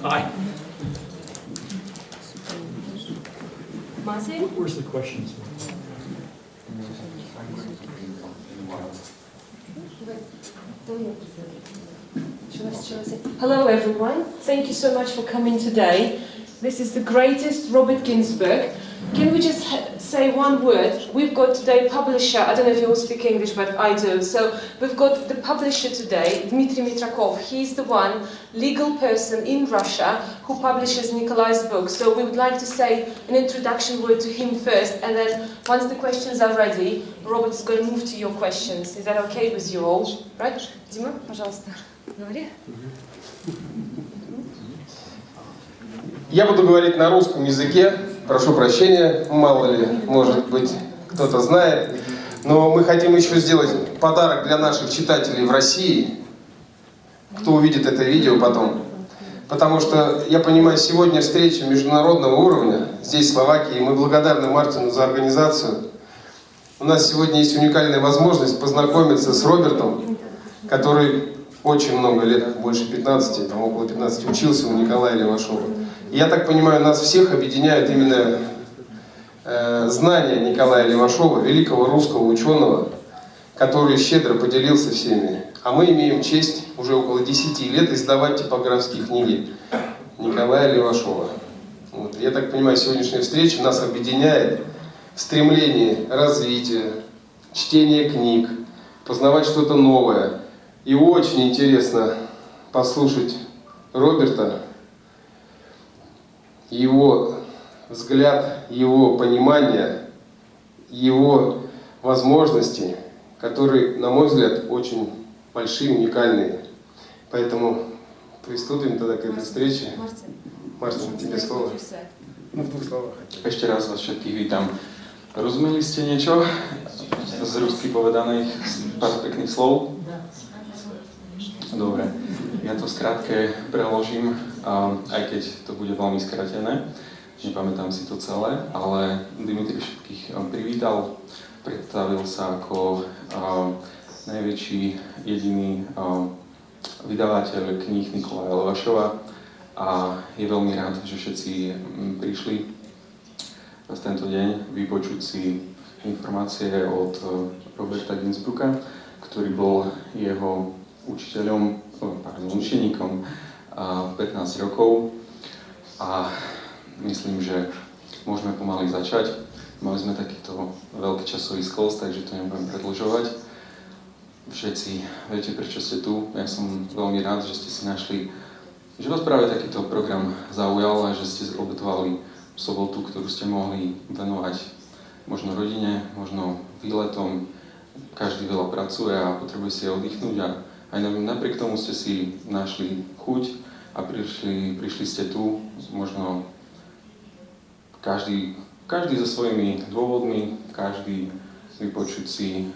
Hi. Martin? Where's the questions? Hello everyone, thank you so much for coming today. This is the greatest Robert Gинzburg. Can we just say one word? We've got today publisher, I don't know if you all speak English, but I do. So we've got the publisher today, Dmitry Mitrakov. He's the one legal person in Russia who publishes Nikolai's book. So we would like to say an introduction word to him first, and then once the questions are ready, Robert is going to move to your questions. Is that okay with you all? Right? Дима, пожалуйста, говори. Я буду говорить на русском языке, прошу прощения, мало ли, может быть, кто-то знает, но мы хотим еще сделать подарок для наших читателей в России, кто увидит это видео потом. Потому что, я понимаю, сегодня встреча международного уровня, здесь, в Словакии, и мы благодарны Мартину за организацию. У нас сегодня есть уникальная возможность познакомиться с Робертом, который очень много лет, больше 15, там около 15, учился у Николая Левашова. И я так понимаю, нас всех объединяют именно знания Николая Левашова, великого русского ученого, который щедро поделился всеми. А мы имеем честь уже около 10 лет издавать типографские книги Николая Левашова. Вот. Я так понимаю, сегодняшняя встреча нас объединяет в стремлении развития, чтения книг, познавать что-то новое. И очень интересно послушать Роберта, его взгляд, его понимание, его возможности, которые, на мой взгляд, очень большие, уникальные. Поэтому приступим тогда к этой встрече. Мартин, тебе слово. Ну, в двух словах. Ešte raz vás všetkých vítam. Rozumeli ste niečo z rusky povedaných pár pekných slov? Dobre, ja to skrátke preložím, aj keď to bude veľmi skrátené. Nepamätám si to celé, ale Dmitry všetkých privítal, predstavil sa ako najväčší jediný vydavateľ kníh Nikolaja Levashova a je veľmi rád, že všetci prišli v tento deň vypočuť si informácie od Roberta Gинзбурга, ktorý bol jeho učeníkom 15 rokov a myslím, že môžeme pomaly začať. Mali sme takýto veľký časový sklos, takže to nebudem predĺžovať. Všetci viete, prečo ste tu. Ja som veľmi rád, že ste si našli, že vás práve takýto program zaujal a že ste obetovali sobotu, ktorú ste mohli venovať možno rodine, možno výletom. Každý veľa pracuje a potrebuje si oddychnúť a aj napriek tomu ste si našli chuť a prišli ste tu, možno každý so svojimi dôvodmi, každý vypočuť si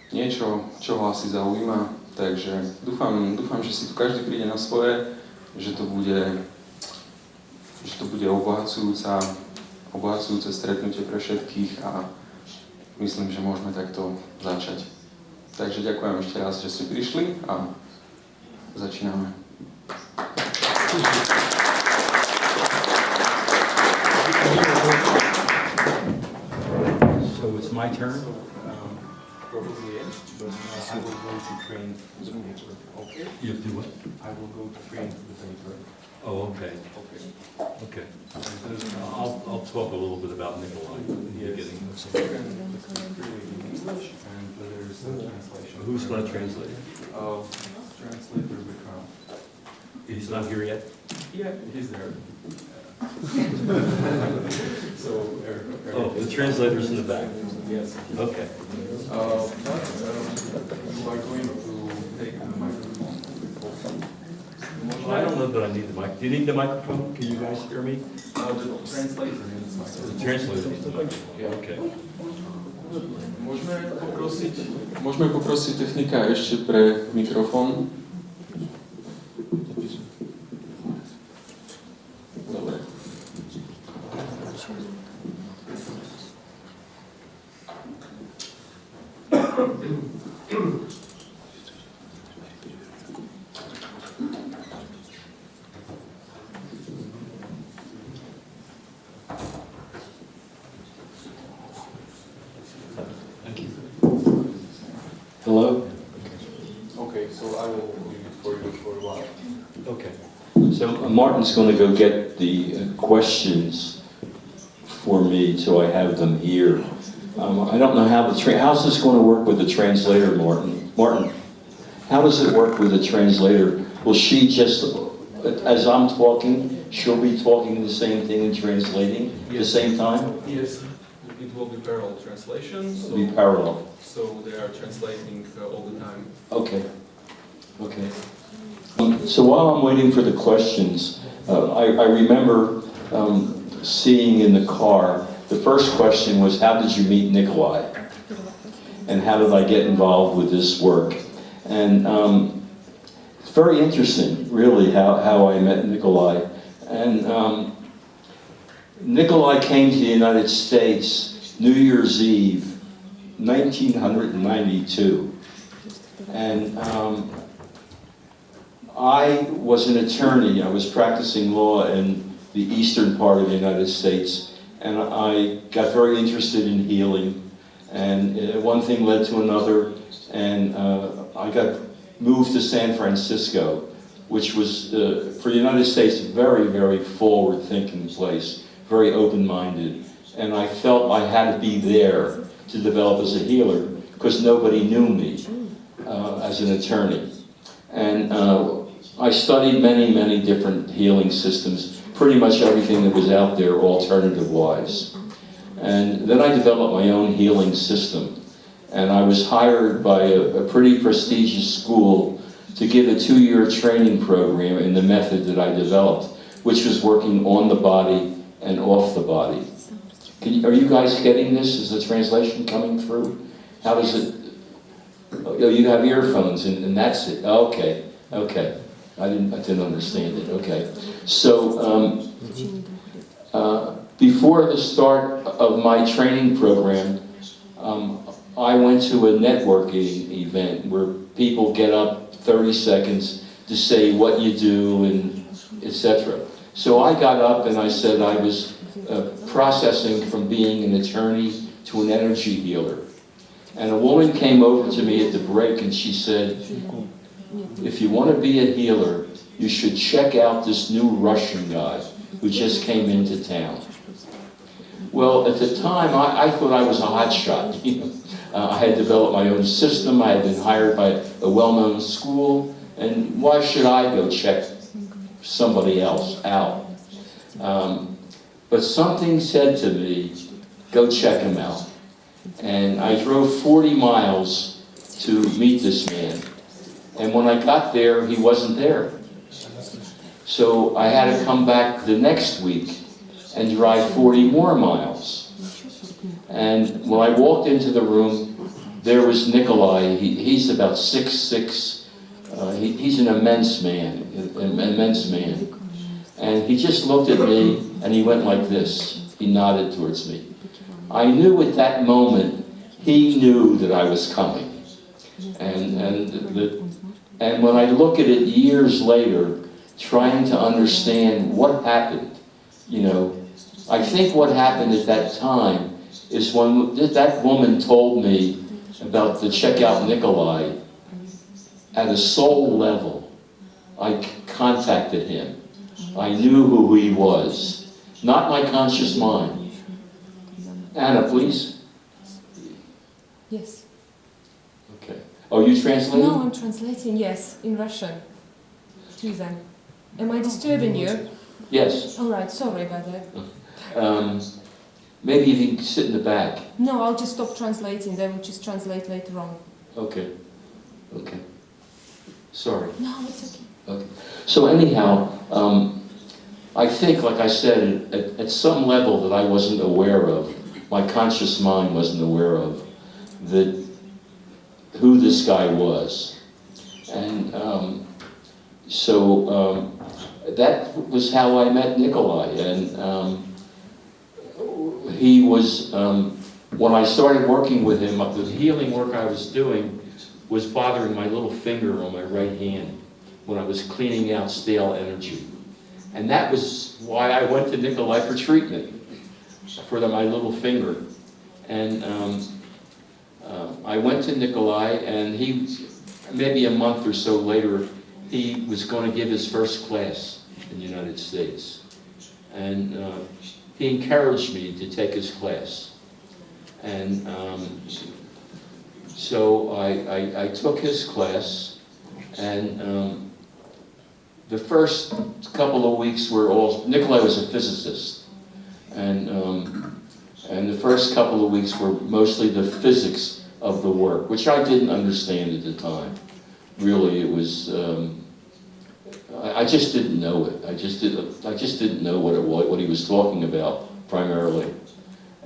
niečo, čo ho asi zaujíma. Takže dúfam, že si tu každý príde na svoje, že to bude obohacujúce stretnutie pre všetkých a myslím, že môžeme takto začať. Takže ďakujem ešte raz, že ste prišli a začíname. So it's my turn? Probably is, but I will go to print the paper. Okay? You do what? I will go to print the paper. Oh, okay. Okay. I'll talk a little bit about Nikolai in the beginning. English, and there's a translation. Who's going to translate? Translator Vikram. He's not here yet? Yeah, he's there. So, oh, the translator's in the back. Yes. Okay. You are going to take the microphone. I don't know that I need the mic. Do you need the microphone? Can you guys hear me? The translator needs the microphone. The translator needs the microphone. Yeah. Okay. Môžeme poprosiť technika ešte pre mikrofón. Dobre. a while. Okay. So Martin's going to go get the questions for me so I have them here. I don't know how how's this going to work with the translator, Martin? Martin, how does it work with the translator? Will she just, as I'm talking, she'll be talking the same thing and translating at the same time? Yes, it will be parallel translation. It'll be parallel. So they are translating all the time. Okay. Okay. So while I'm waiting for the questions, I remember seeing in the car, the first question was, how did you meet Nikolai? And how did I get involved with this work? And it's very interesting, really, how I met Nikolai. And Nikolai came to the United States New Year's Eve, 1992. And I was an attorney. I was practicing law in the eastern part of the United States, and I got very interested in healing. And one thing led to another, and I got moved to San Francisco, which was, for the United States, a very, very forward-thinking place, very open-minded. And I felt I had to be there to develop as a healer, because nobody knew me as an attorney. And I studied many, many different healing systems, pretty much everything that was out there alternative-wise. And then I developed my own healing system. And I was hired by a pretty prestigious school to give a 2-year training program in the method that I developed, which was working on the body and off the body. Are you guys getting this? Is the translation coming through? How does it? Oh, you have earphones, and that's it. Okay, okay. I didn't understand it. Okay. So before the start of my training program, I went to a networking event where people get up 30 seconds to say what you do and etc. So I got up and I said I was processing from being an attorney to an energy healer. And a woman came over to me at the break and she said, if you want to be a healer, you should check out this new Russian guy who just came into town. Well, at the time, I thought I was a hotshot. I had developed my own system. I had been hired by a well-known school. And why should I go check somebody else out? But something said to me, go check him out. And I drove 40 miles to meet this man. And when I got there, he wasn't there. So I had to come back the next week and drive 40 more miles. And when I walked into the room, there was Nikolai. He's about 6'6". He's an immense man, And he just looked at me and he went like this. He nodded towards me. I knew at that moment, he knew that I was coming. And when I look at it years later, trying to understand what happened, I think what happened at that time is when that woman told me about the check out Nikolai, at a soul level, I contacted him. I knew who he was, not my conscious mind. Anna, please. Yes. Okay. Oh, you translating? No, I'm translating, yes, in Russian to them. Am I disturbing you? Yes. All right, sorry about that. Maybe if you can sit in the back. No, I'll just stop translating. They will just translate later on. Okay. Okay. Sorry. No, it's okay. Okay. So anyhow, I think, like I said, at some level that I wasn't aware of, my conscious mind wasn't aware of, that who this guy was. And that was how I met Nikolai. And he was, when I started working with him, the healing work I was doing was bothering my little finger on my right hand when I was cleaning out stale energy. And that was why I went to Nikolai for treatment, for my little finger. And I went to Nikolai, and he, maybe a month or so later, he was going to give his first class in the United States. And he encouraged me to take his class. And so I took his class, and the first couple of weeks were all, Nikolai was a physicist, and the first couple of weeks were mostly the physics of the work, which I didn't understand at the time. Really, it was, I just didn't know it. I just didn't know what he was talking about, primarily.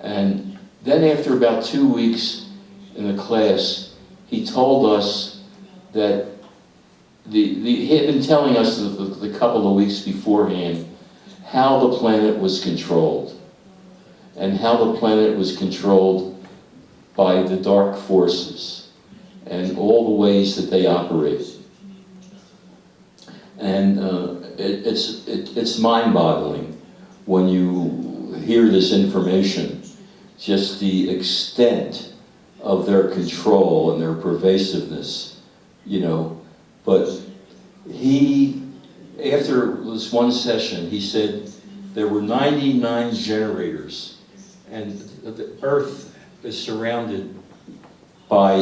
And then after about 2 weeks in the class, he told us that he had been telling us the couple of weeks beforehand how the planet was controlled, and how the planet was controlled by the dark forces and all the ways that they operate. And it's mind-boggling when you hear this information, just the extent of their control and their pervasiveness, you know. But he, after this one session, he said there were 99 generators, and the Earth is surrounded by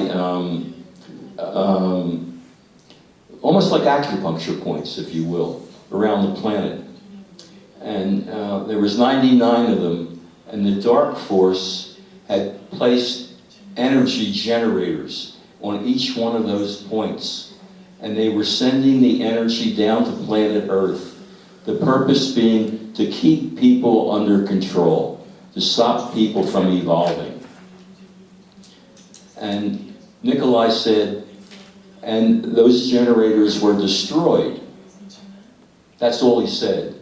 almost like acupuncture points, if you will, around the planet. And there was 99 of them, and the dark force had placed energy generators on each one of those points. And they were sending the energy down to planet Earth, the purpose being to keep people under control, to stop people from evolving. And Nikolai said, and those generators were destroyed. That's all he said.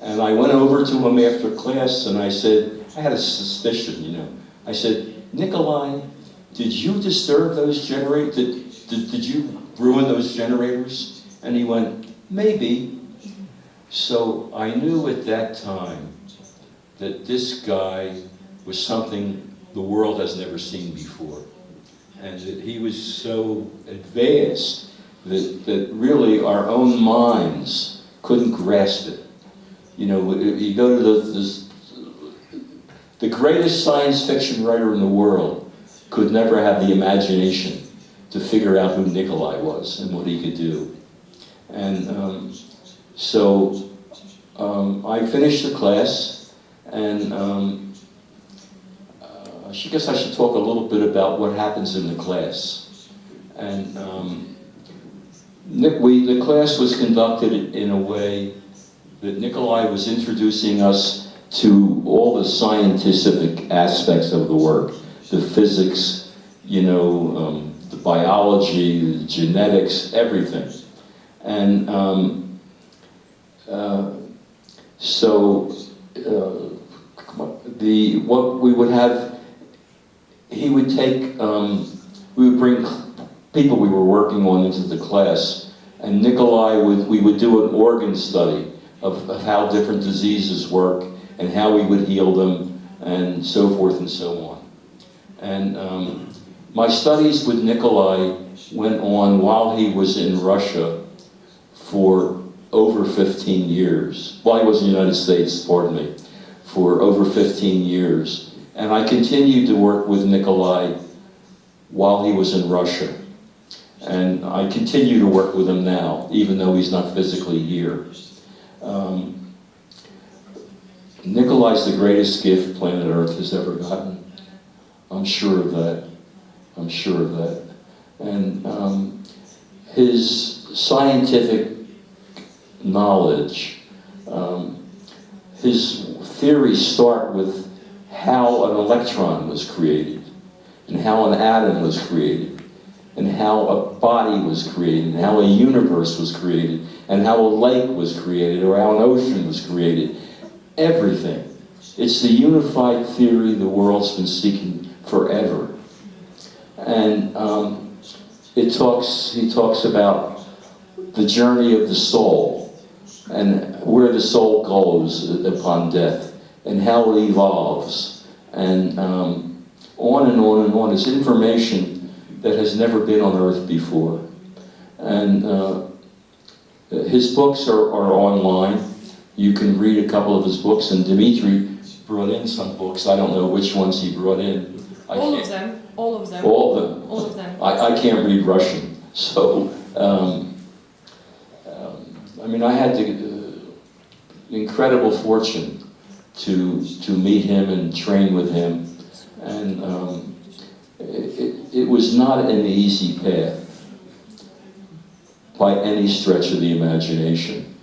And I went over to him after class and I said, I had a suspicion, you know. I said, Nikolai, did you disturb those generators? Did you ruin those generators? And he went, maybe. So I knew at that time that this guy was something the world has never seen before. And that he was so advanced that really our own minds couldn't grasp it. You know, you go to the greatest science fiction writer in the world could never have the imagination to figure out who Nikolai was and what he could do. And so I finished the class, and I guess I should talk a little bit about what happens in the class. And the class was conducted in a way that Nikolai was introducing us to all the scientific aspects of the work, the physics, you know, the biology, the genetics, everything. And what we would have, he would take, we would bring people we were working on into the class, and Nikolai we would do an organ study of how different diseases work and how we would heal them and so forth and so on. And my studies with Nikolai went on while he was in Russia for over 15 years. While he was in the United States, pardon me, for over 15 years. And I continued to work with Nikolai while he was in Russia. And I continue to work with him now, even though he's not physically here. Nikolai's the greatest gift planet Earth has ever gotten. I'm sure of that. I'm sure of that. And his scientific knowledge, his theories start with how an electron was created, and how an atom was created, and how a body was created, and how a universe was created, and how a lake was created, or how an ocean was created. Everything. It's the unified theory the world's been seeking forever. And he talks about the journey of the soul, and where the soul goes upon death, and how it evolves, and on and on and on. It's information that has never been on Earth before. And His books are online. You can read a couple of his books, and Dimitri brought in some books. I don't know which ones he brought in. All of them. All of them. All of them. I can't read Russian, so I mean, I had the incredible fortune to meet him and train with him, and it was not an easy path by any stretch of the imagination.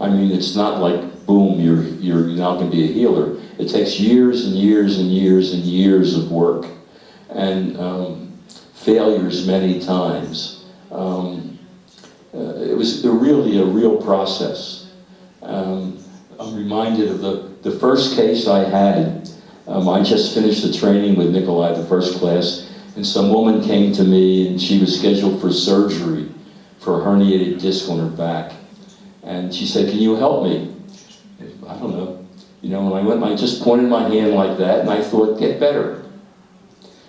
I mean, it's not like, boom, you're now going to be a healer. It takes years and years and years and years of work, and failures many times. It was really a real process. I'm reminded of the first case I had. I just finished the training with Nikolai, the first class, and some woman came to me, and she was scheduled for surgery for a herniated disc on her back. And she said, "Can you help me?" I don't know. You know, when I went, I just pointed my hand like that, and I thought, get better.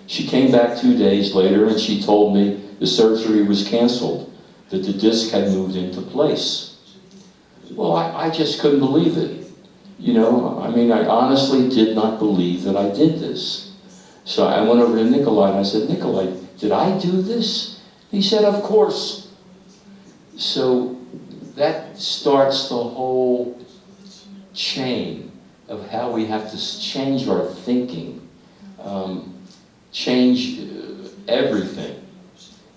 She came back 2 days later, and she told me the surgery was canceled, that the disc had moved into place. Well, I just couldn't believe it. You know, I mean, I honestly did not believe that I did this. So I went over to Nikolai, and I said, "Nikolai, did I do this?" He said, "Of course." So that starts the whole chain of how we have to change our thinking, change everything.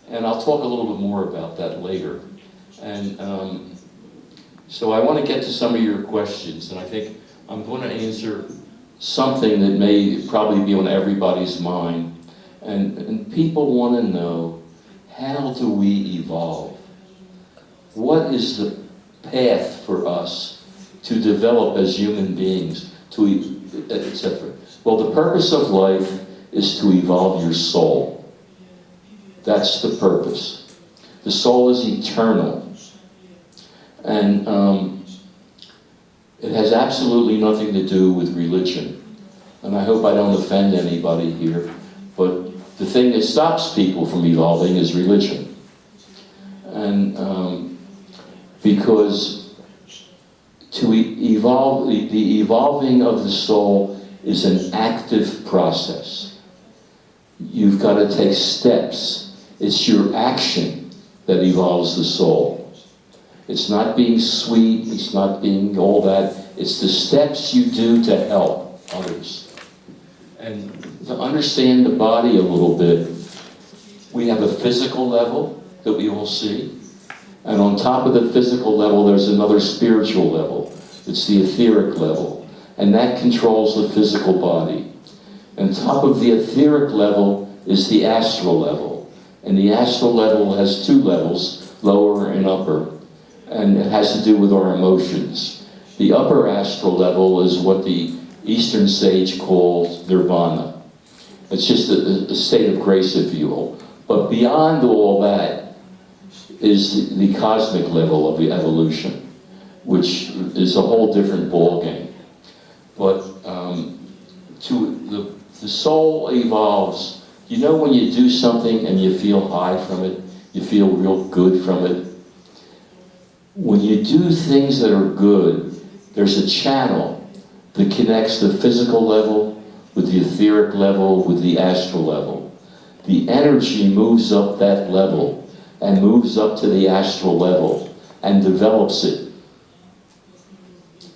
And I'll talk a little bit more about that later. And so I want to get to some of your questions, and I think I'm going to answer something that may probably be on everybody's mind. And people want to know, how do we evolve? What is the path for us to develop as human beings, etc.? Well, the purpose of life is to evolve your soul. That's the purpose. The soul is eternal. And it has absolutely nothing to do with religion. And I hope I don't offend anybody here, but the thing that stops people from evolving is religion. And because to evolve, the evolving of the soul is an active process. You've got to take steps. It's your action that evolves the soul. It's not being sweet, it's not being all that. It's the steps you do to help others. And to understand the body a little bit, we have a physical level that we all see. And on top of the physical level, there's another spiritual level. It's the etheric level. And that controls the physical body. And on top of the etheric level is the astral level. And the astral level has two levels, lower and upper. And it has to do with our emotions. The upper astral level is what the Eastern sage calls nirvana. It's just a state of grace, if you will. But beyond all that is the cosmic level of the evolution, which is a whole different ballgame. But the soul evolves. You know, when you do something and you feel high from it, you feel real good from it. When you do things that are good, there's a channel that connects the physical level with the etheric level, with the astral level. The energy moves up that level and moves up to the astral level and develops it.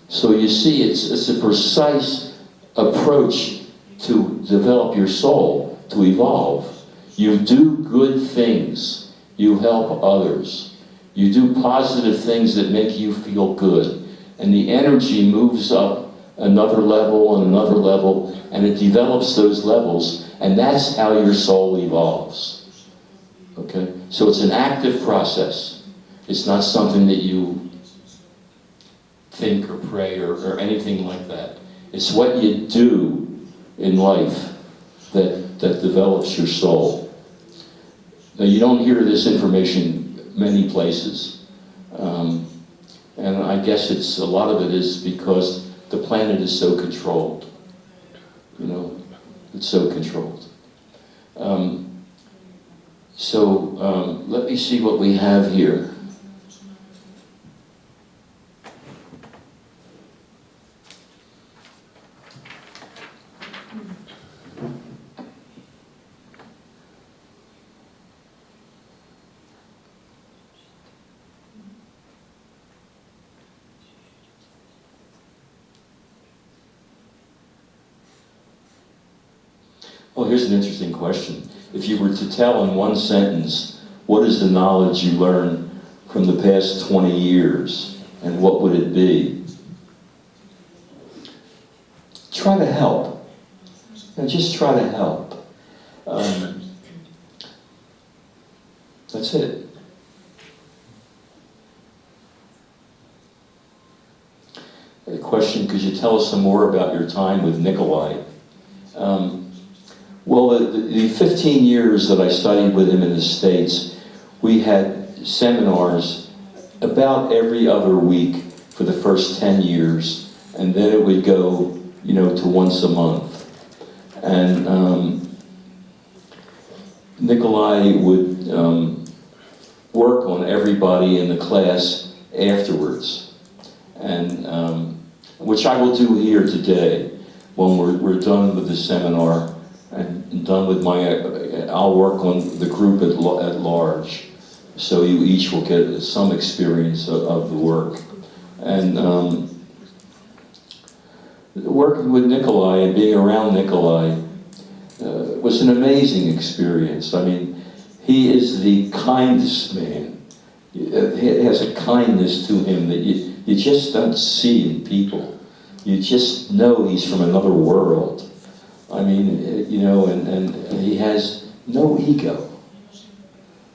So you see, it's a precise approach to develop your soul, to evolve. You do good things. You help others. You do positive things that make you feel good. And the energy moves up another level and another level, and it develops those levels, and that's how your soul evolves. Okay? So it's an active process. It's not something that you think or pray or anything like that. It's what you do in life that develops your soul. Now, you don't hear this information many places. And I guess a lot of it is because the planet is so controlled. You know, it's so controlled. Let me see what we have here. Well, here's an interesting question. If you were to tell in one sentence, what is the knowledge you learned from the past 20 years, and what would it be? Try to help. Just try to help. That's it. A question, could you tell us some more about your time with Nikolai? Well, the 15 years that I studied with him in the States, we had seminars about every other week for the first 10 years, and then it would go, to once a month. And Nikolai would work on everybody in the class afterwards, and which I will do here today when we're done with the seminar and done with I'll work on the group at large, so you each will get some experience of the work. And working with Nikolai and being around Nikolai was an amazing experience. I mean, he is the kindest man. He has a kindness to him that you just don't see in people. You just know he's from another world. I mean, and he has no ego.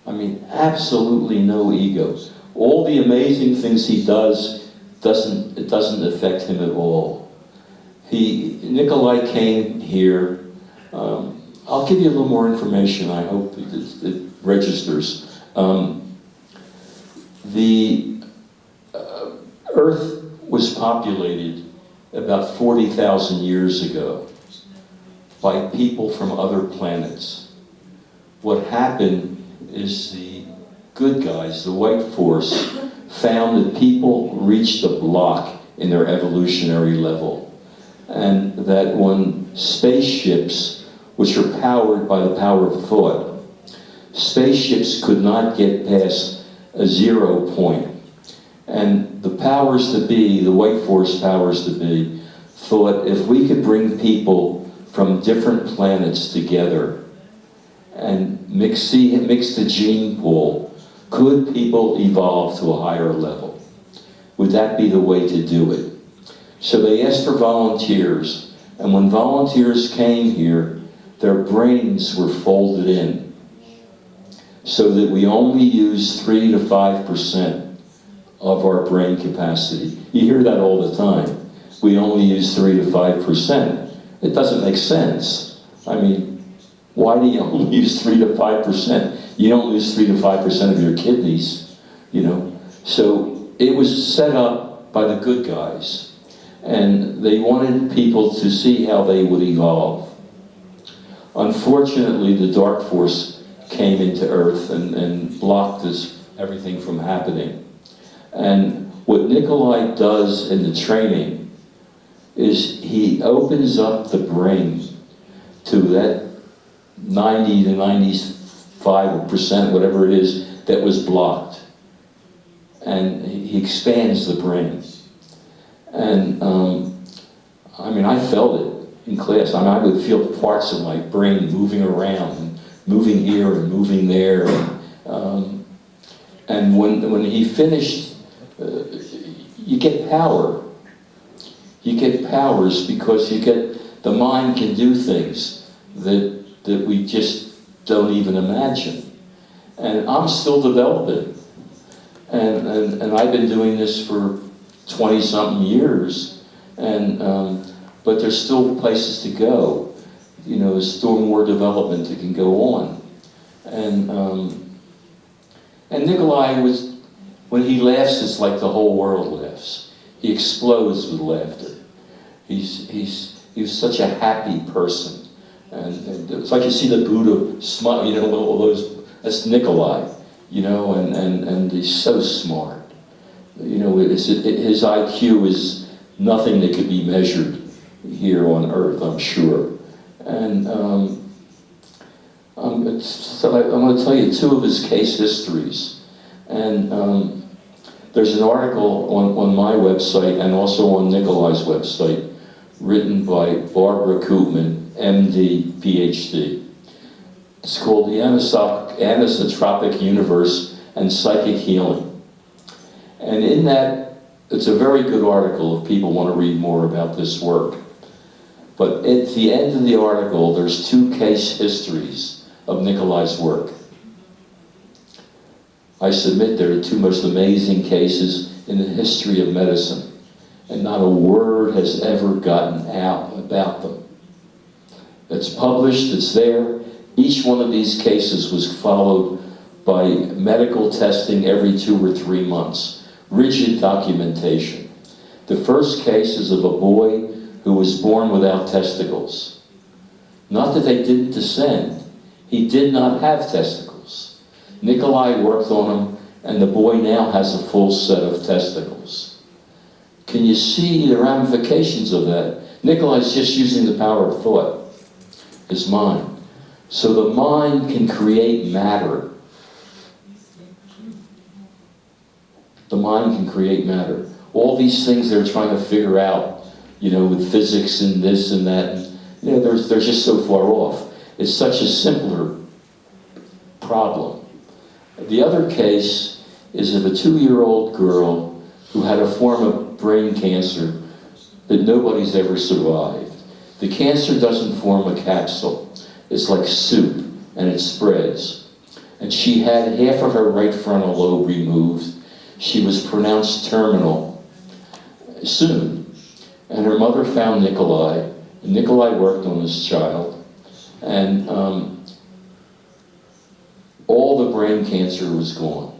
I mean, absolutely no ego. All the amazing things he does doesn't affect him at all. Nikolai came here. I'll give you a little more information. I hope it registers. The Earth was populated about 40,000 years ago by people from other planets. What happened is the good guys, the white force, found that people reached a block in their evolutionary level, and that when spaceships, which are powered by the power of thought, spaceships could not get past a 0 point. And the powers that be, the white force powers that be, thought if we could bring people from different planets together and mix the gene pool, could people evolve to a higher level? Would that be the way to do it? So they asked for volunteers, and when volunteers came here, their brains were folded in, so that we only use 3 to 5% of our brain capacity. You hear that all the time. We only use 3 to 5%. It doesn't make sense. I mean, why do you only use 3 to 5%? You don't lose 3 to 5% of your kidneys, So it was set up by the good guys, and they wanted people to see how they would evolve. Unfortunately, the dark force came into Earth and blocked everything from happening. And what Nikolai does in the training is he opens up the brain to that 90 to 95%, whatever it is, that was blocked. And he expands the brain. And I mean, I felt it in class. I mean, I would feel parts of my brain moving around, and moving here and moving there. And when he finished, you get power. You get powers because the mind can do things that we just don't even imagine. And I'm still developing. And I've been doing this for 20-something years. But there's still places to go. There's still more development that can go on. And Nikolai when he laughs, it's like the whole world laughs. He explodes with laughter. He was such a happy person. And it's like you see the Buddha smile, all those, that's Nikolai, and he's so smart. His IQ is nothing that could be measured here on Earth, I'm sure. And I'm going to tell you 2 of his case histories. And there's an article on my website and also on Nikolai's website written by Barbara Koopman MD, PhD. It's called The Anisotropic Universe and Psychic Healing. And in that, it's a very good article if people want to read more about this work. But at the end of the article, there's 2 case histories of Nikolai's work. I submit they're the 2 most amazing cases in the history of medicine, and not a word has ever gotten out about them. It's published, it's there. Each one of these cases was followed by medical testing every 2 or 3 months. Rigid documentation. The first case is of a boy who was born without testicles. Not that they didn't descend. He did not have testicles. Nikolai worked on him, and the boy now has a full set of testicles. Can you see the ramifications of that? Nikolai's just using the power of thought, his mind. So the mind can create matter. The mind can create matter. All these things they're trying to figure out, you know, with physics and this and that, and, you know, they're just so far off. It's such a simpler problem. The other case is of a 2-year-old girl who had a form of brain cancer that nobody's ever survived. The cancer doesn't form a capsule. It's like soup, and it spreads. And she had half of her right frontal lobe removed. She was pronounced terminal soon. And her mother found Nikolai, and Nikolai worked on this child. And all the brain cancer was gone.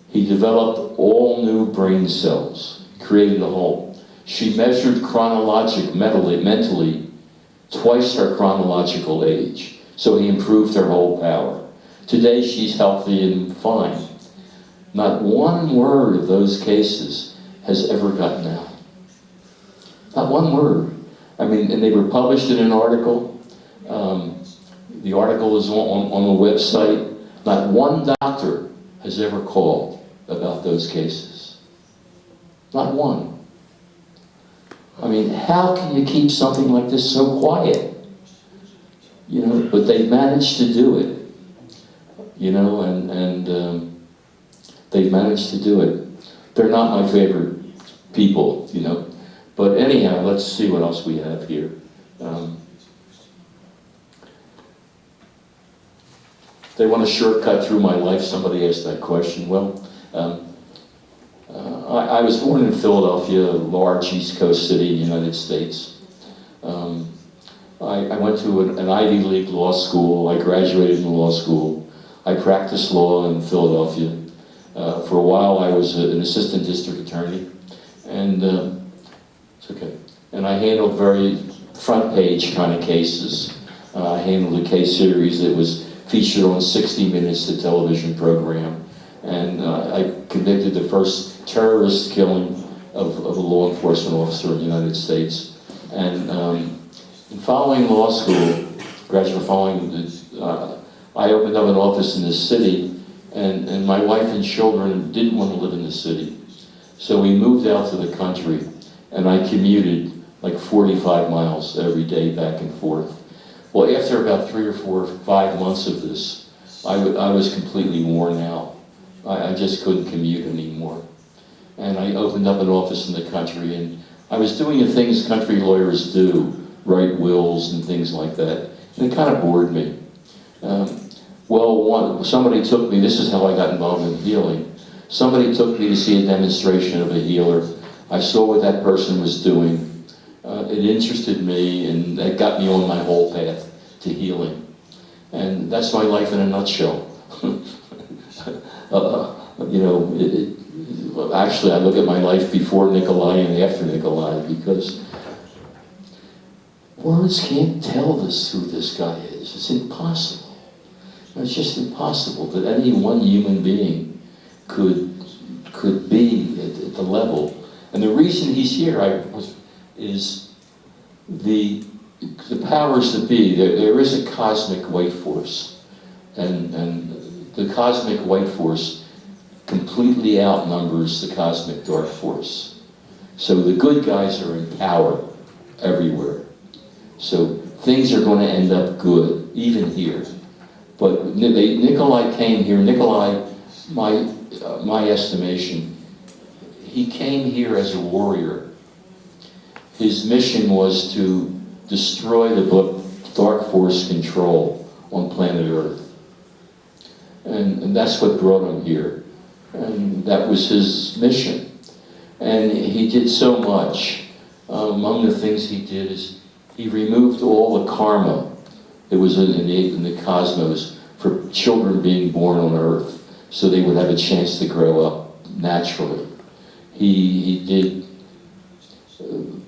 He developed all new brain cells, created a whole. She measured mentally, twice her chronological age. So he improved her whole power. Today she's healthy and fine. Not one word of those cases has ever gotten out. Not one word. I mean, and they were published in an article. The article is on the website. Not one doctor has ever called about those cases. Not one. I mean, how can you keep something like this so quiet? You know, but they've managed to do it. You know, and they've managed to do it. They're not my favorite people, you know. But anyhow, let's see what else we have here. They want to shortcut through my life. Somebody asked that question. Well, I was born in Philadelphia, a large East Coast city in the United States. I went to an Ivy League law school. I graduated in law school. I practiced law in Philadelphia. For a while, I was an assistant district attorney, and it's okay. And I handled very front page kind of cases. I handled a case series that was featured on 60 Minutes, the television program, and I convicted the first terrorist killing of a law enforcement officer in the United States. And following law school, I opened up an office in the city, and my wife and children didn't want to live in the city. So we moved out to the country, and I commuted like 45 miles every day back and forth. Well, after about 3 or 4 or 5 months of this, I was completely worn out. I just couldn't commute anymore. And I opened up an office in the country, and I was doing the things country lawyers do, write wills and things like that, and it kind of bored me. Somebody took me, this is how I got involved in healing. Somebody took me to see a demonstration of a healer. I saw what that person was doing. It interested me, and that got me on my whole path to healing. And that's my life in a nutshell. You know, actually I look at my life before Nikolai and after Nikolai, because words can't tell us who this guy is. It's impossible. It's just impossible that any one human being could be at the level. And the reason he's here is the powers that be. There is a cosmic white force, and the cosmic white force completely outnumbers the cosmic dark force. So the good guys are in power everywhere. So things are going to end up good, even here. But Nikolai came here. Nikolai, my estimation, he came here as a warrior. His mission was to destroy the dark force control on planet Earth. And that's what brought him here. And that was his mission. And he did so much. Among the things he did is he removed all the karma that was in the cosmos for children being born on Earth, so they would have a chance to grow up naturally. He did.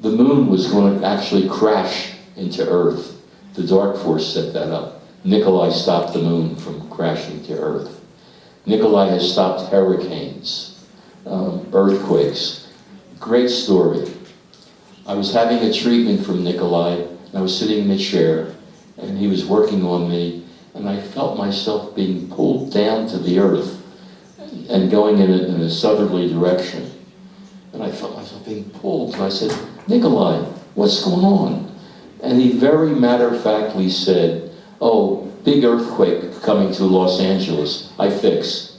The moon was going to actually crash into Earth. The dark force set that up. Nikolai stopped the moon from crashing to Earth. Nikolai has stopped hurricanes, earthquakes. Great story. I was having a treatment from Nikolai, and I was sitting in a chair, and he was working on me, and I felt myself being pulled down to the earth and going in a southerly direction. And I felt myself being pulled, and I said, Nikolai, what's going on? And he very matter-of-factly said, oh, big earthquake coming to Los Angeles, I fix.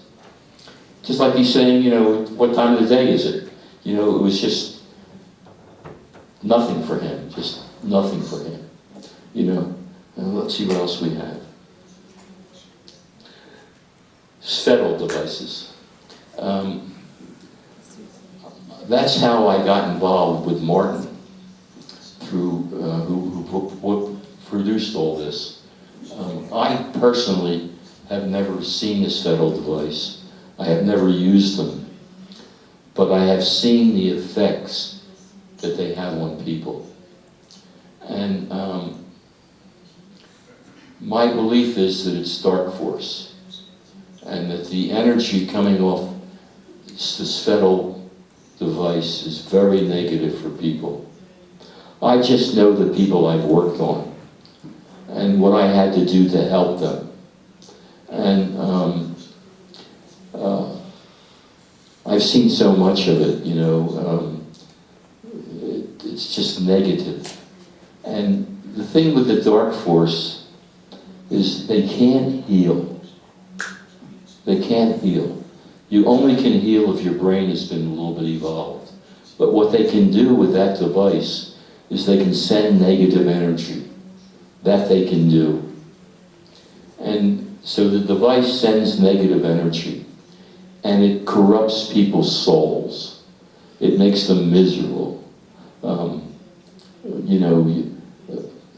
Just like he's saying, you know, what time of the day is it? You know, it was just nothing for him, just nothing for him, you know. And let's see what else we have. Federal devices. That's how I got involved with Martin, through who produced all this. I personally have never seen this federal device. I have never used them, but I have seen the effects that they have on people. And my belief is that it's dark force, and that the energy coming off this federal device is very negative for people. I just know the people I've worked on and what I had to do to help them. And I've seen so much of it, you know. It's just negative. And the thing with the dark force is they can't heal. They can't heal. You only can heal if your brain has been a little bit evolved. But what they can do with that device is they can send negative energy. That they can do. And so the device sends negative energy, and it corrupts people's souls. It makes them miserable. You know,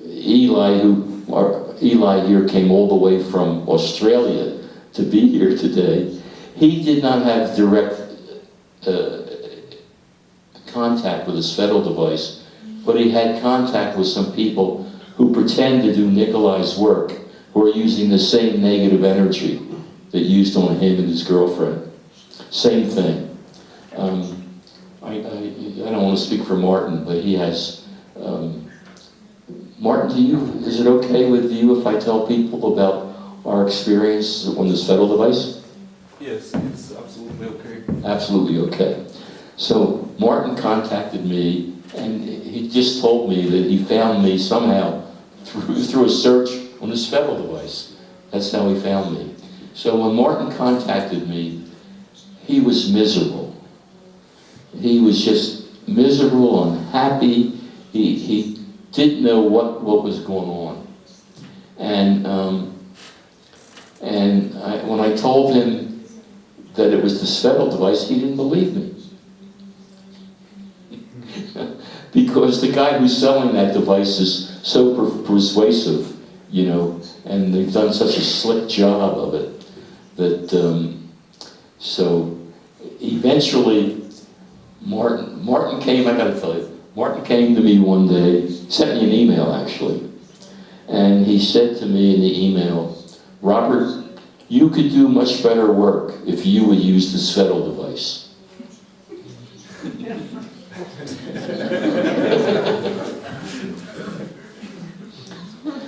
Eli here came all the way from Australia to be here today. He did not have direct contact with his federal device, but he had contact with some people who pretend to do Nikolai's work, who are using the same negative energy that used on him and his girlfriend. Same thing. I don't want to speak for Martin, but he has... Martin, is it okay with you if I tell people about our experience on this federal device? Yes, it's absolutely okay. Absolutely okay. So Martin contacted me, and he just told me that he found me somehow through a search on this federal device. That's how he found me. So when Martin contacted me, he was miserable. He was just miserable, unhappy. He didn't know what was going on. And when I told him that it was this federal device, he didn't believe me. Because the guy who's selling that device is so persuasive, you know, and they've done such a slick job of it, that, so eventually Martin came, I gotta tell you, Martin came to me one day, sent me an email actually, and he said to me in the email, Robert, you could do much better work if you would use this federal device.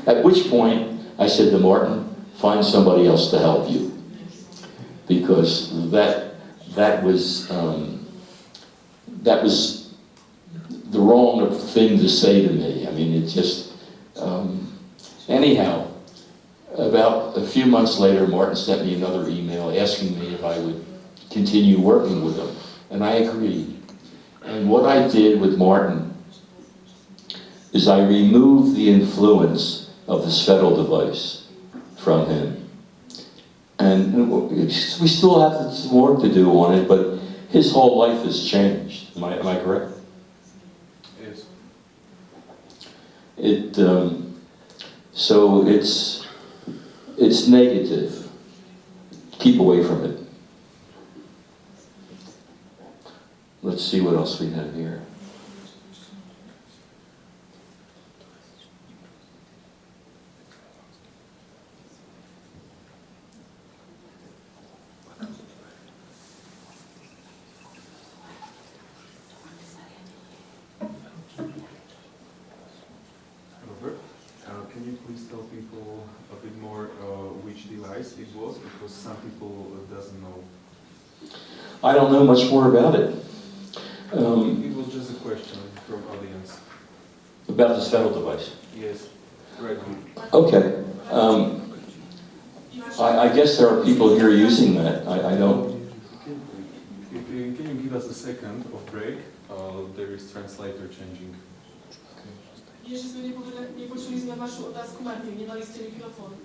At which point, I said to Martin, find somebody else to help you. Because that was the wrong thing to say to me. I mean, it just, Anyhow, about a few months later, Martin sent me another email asking me if I would continue working with him, and I agreed. And what I did with Martin is I removed the influence of the Svettel device from him. And we still have some work to do on it, but his whole life has changed. Am I correct? Yes. So it's negative. Keep away from it. Let's see what else we have here. Robert, can you please tell people a bit more which device it was, because some people doesn't know. I don't know much more about it. It was just a question from audience. About the Svettel device. Yes, right. Okay. I guess there are people here using that. I don't. Can you give us a second of break? There is translator changing. Jeszcze sobie nie počuli sme vašu otázku, Martin, nemali ste mikrofón.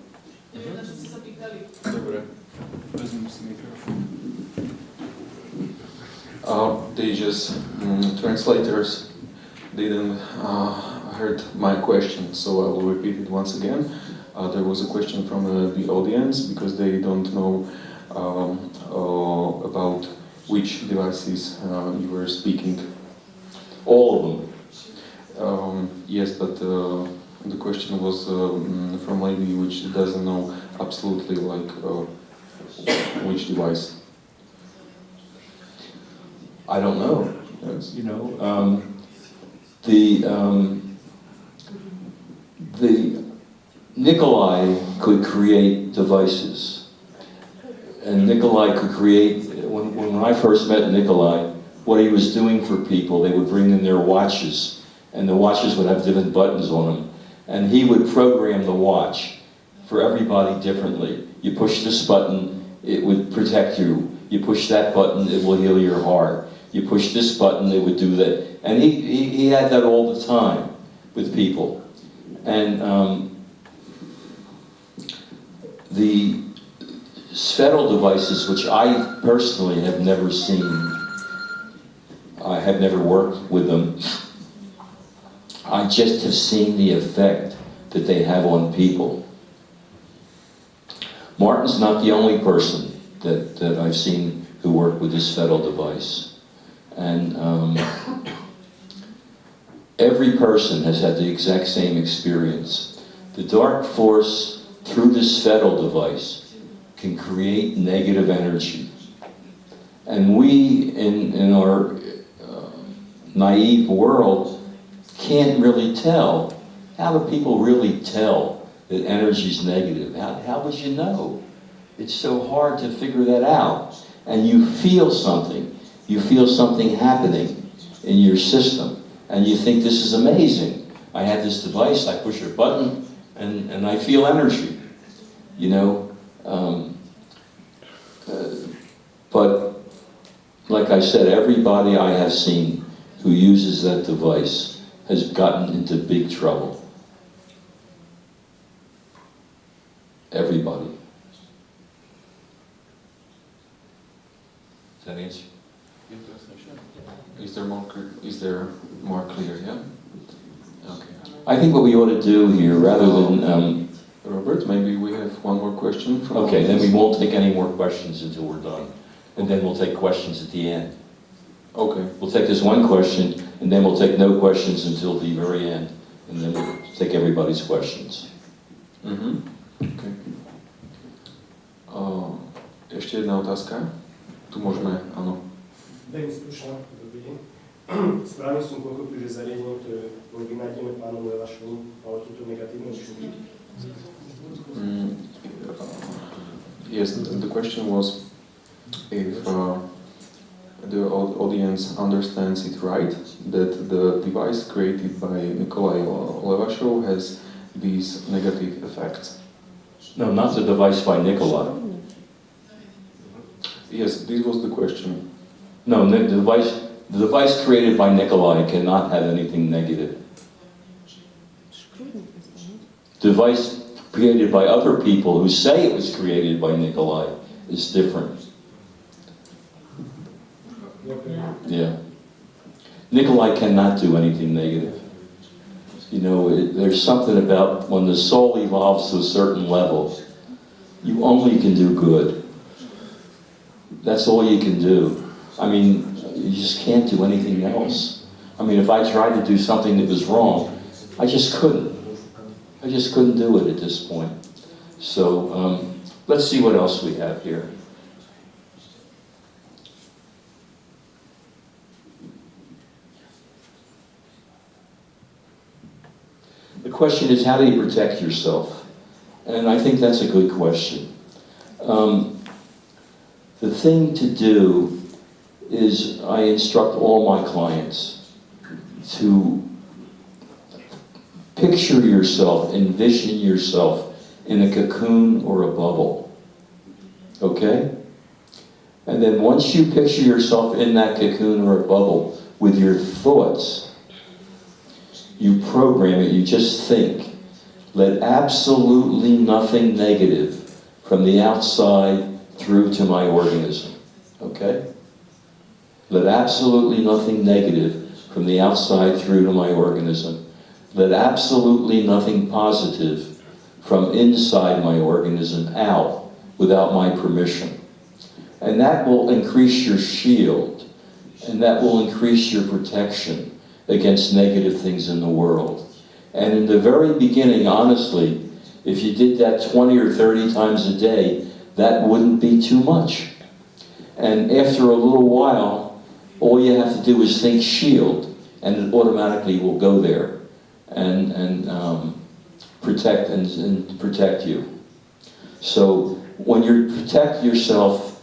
Neviem, na čo ste sa pýtali. Dobre, vezmem si mikrofón. They just, translators didn't heard my question, so I will repeat it once again. There was a question from the audience because they don't know about which devices you were speaking. All of them. Yes, but the question was from a lady which doesn't know absolutely like which device. I don't know. Yes. You know, the Nikolai could create devices, and Nikolai could create. When I first met Nikolai, what he was doing for people, they would bring in their watches, and the watches would have different buttons on them, and he would program the watch for everybody differently. You push this button, it would protect you. You push that button, it will heal your heart. You push this button, it would do that. And he had that all the time with people. And the Svettel devices, which I personally have never seen, I have never worked with them, I just have seen the effect that they have on people. Martin's not the only person that I've seen who worked with this Svettel device. And every person has had the exact same experience. The dark force through this Svettel device can create negative energy. And we, in our naive world, can't really tell. How do people really tell that energy is negative? How would you know? It's so hard to figure that out. And you feel something. You feel something happening in your system. And you think, this is amazing. I have this device, I push a button, and I feel energy. You know? But, like I said, everybody I have seen who uses that device has gotten into big trouble. Everybody. Does that answer? Is there more clear? Yeah. Okay. I think what we ought to do here, rather than Robert, maybe we have one more question from. okay, then we won't take any more questions until we're done, and then we'll take questions at the end. Okay. We'll take this one question, and then we'll take no questions until the very end, and then we'll take everybody's questions. Okay. Ešte jedna otázka. Tu môžeme, áno. Veľmi stručná, dobrý deň. Správne som pochopil, že zariadenie, ktoré bolo vynájdené pánom Levašovom, malo túto negatívne účinky. Yes, the question was if the audience understands it right, that the device created by Nikolai Levashov has these negative effects? No, not the device by Nikolai. Yes, this was the question. No, the device created by Nikolai cannot have anything negative. Device created by other people who say it was created by Nikolai is different. Yeah. Nikolai cannot do anything negative. You know, there's something about when the soul evolves to a certain level, you only can do good. That's all you can do. I mean, you just can't do anything else. I mean, if I tried to do something that was wrong, I just couldn't. I just couldn't do it at this point. So, let's see what else we have here. The question is, how do you protect yourself? And I think that's a good question. The thing to do is I instruct all my clients to picture yourself, envision yourself in a cocoon or a bubble. Okay? And then once you picture yourself in that cocoon or a bubble with your thoughts, you program it, you just think. Let absolutely nothing negative from the outside through to my organism. Okay? Let absolutely nothing negative from the outside through to my organism. Let absolutely nothing positive from inside my organism out without my permission. And that will increase your shield, and that will increase your protection against negative things in the world. And in the very beginning, honestly, if you did that 20 or 30 times a day, that wouldn't be too much. And after a little while, all you have to do is think shield, and it automatically will go there and protect you. So when you protect yourself,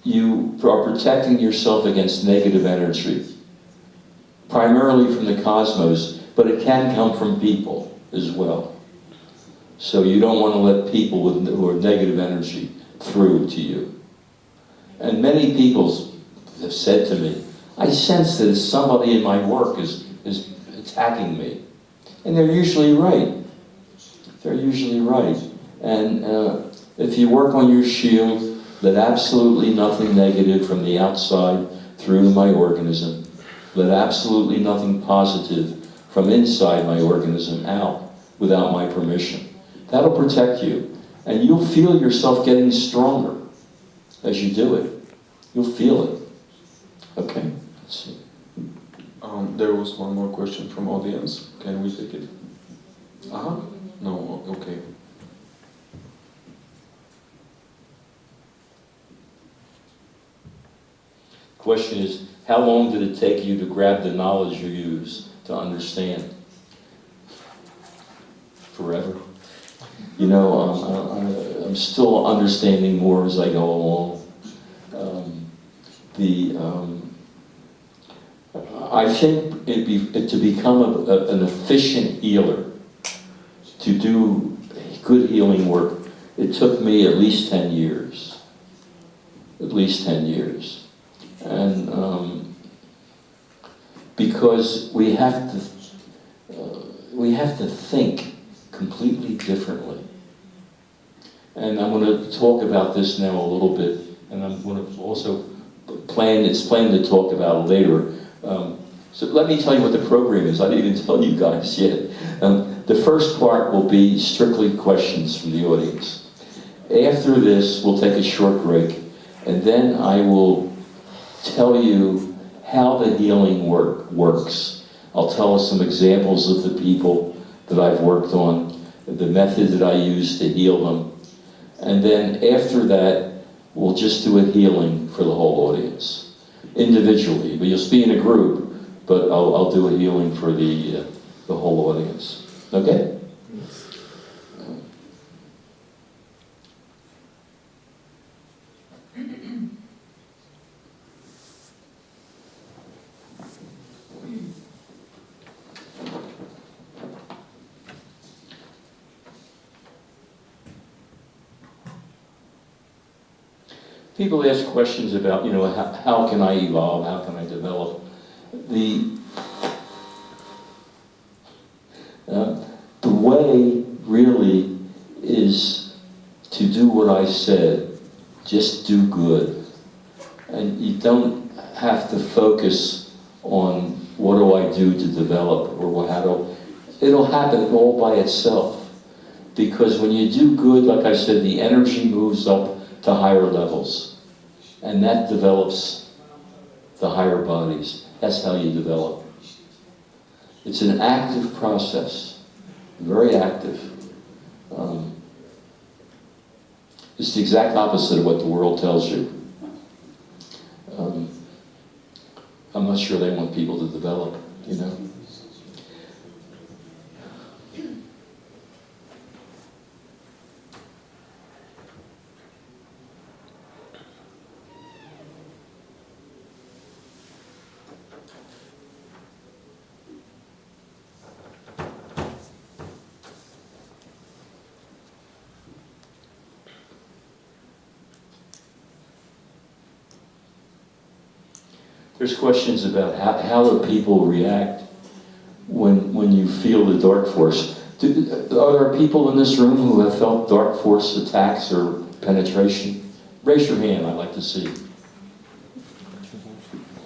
you are protecting yourself against negative energy, primarily from the cosmos, but it can come from people as well. So you don't want to let people who are negative energy through to you. And many people have said to me, I sense that somebody in my work is attacking me. And they're usually right. They're usually right. And if you work on your shield, let absolutely nothing negative from the outside through to my organism. Let absolutely nothing positive from inside my organism out without my permission. That'll protect you. And you'll feel yourself getting stronger as you do it. You'll feel it. Okay? Let's see. There was one more question from audience. Can we take it? No, okay. Question is, how long did it take you to grab the knowledge you use to understand? Forever. You know, I'm still understanding more as I go along. I think to become an efficient healer, to do good healing work, it took me at least 10 years. At least 10 years. And because we have to think completely differently. And I'm going to talk about this now a little bit, and I'm going to also planned to talk about it later. So let me tell you what the program is. I didn't even tell you guys yet. The first part will be strictly questions from the audience. After this, we'll take a short break, and then I will tell you how the healing works. I'll tell us some examples of the people that I've worked on, the method that I use to heal them. And then after that, we'll just do a healing for the whole audience, individually. But you'll be in a group, but I'll do a healing for the whole audience. Okay? people ask questions about, how can I evolve, how can I develop? The way really is to do what I said, just do good. And you don't have to focus on what do I do to develop or it'll happen all by itself. Because when you do good, like I said, the energy moves up to higher levels. And that develops the higher bodies. That's how you develop. It's an active process, very active. It's the exact opposite of what the world tells you. I'm not sure they want people to develop, There's questions about how do people react when you feel the dark force. Are there people in this room who have felt dark force attacks or penetration? Raise your hand, I'd like to see.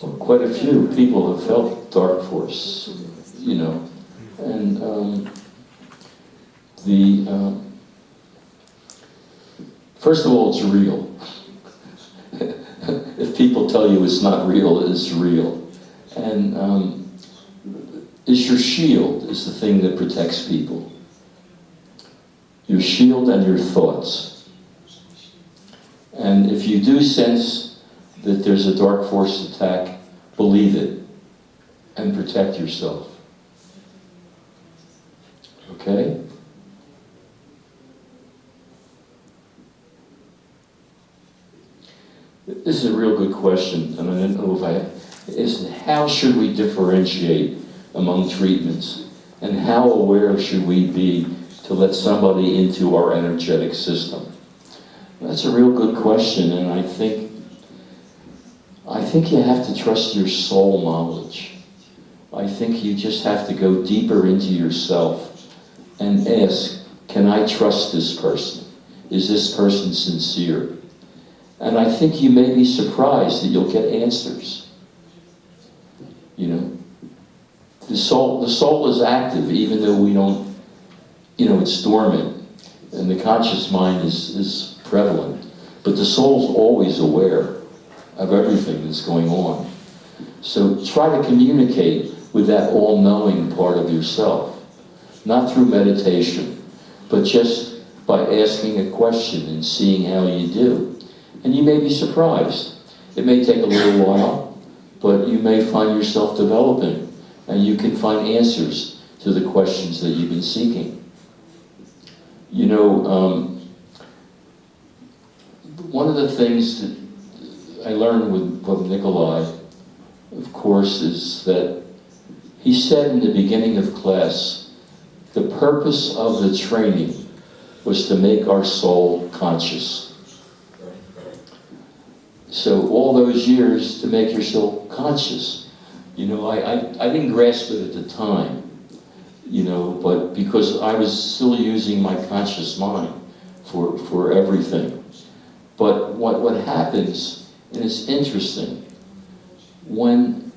Well, quite a few people have felt dark force, And first of all, it's real. If people tell you it's not real, it's real. And it's your shield is the thing that protects people. Your shield and your thoughts. And if you do sense that there's a dark force attack, believe it and protect yourself. Okay? This is a real good question, and I don't know if how should we differentiate among treatments? And how aware should we be to let somebody into our energetic system? That's a real good question, and I think you have to trust your soul knowledge. I think you just have to go deeper into yourself and ask, can I trust this person? Is this person sincere? And I think you may be surprised that you'll get answers. The soul is active even though we don't, it's dormant. And the conscious mind is prevalent. But the soul's always aware of everything that's going on. So try to communicate with that all-knowing part of yourself. Not through meditation, but just by asking a question and seeing how you do. And you may be surprised. It may take a little while, but you may find yourself developing, and you can find answers to the questions that you've been seeking. One of the things that I learned from Nikolai, of course, is that he said in the beginning of class, the purpose of the training was to make our soul conscious. So all those years to make your soul conscious. I didn't grasp it at the time, but because I was still using my conscious mind for everything. But what happens, and it's interesting, when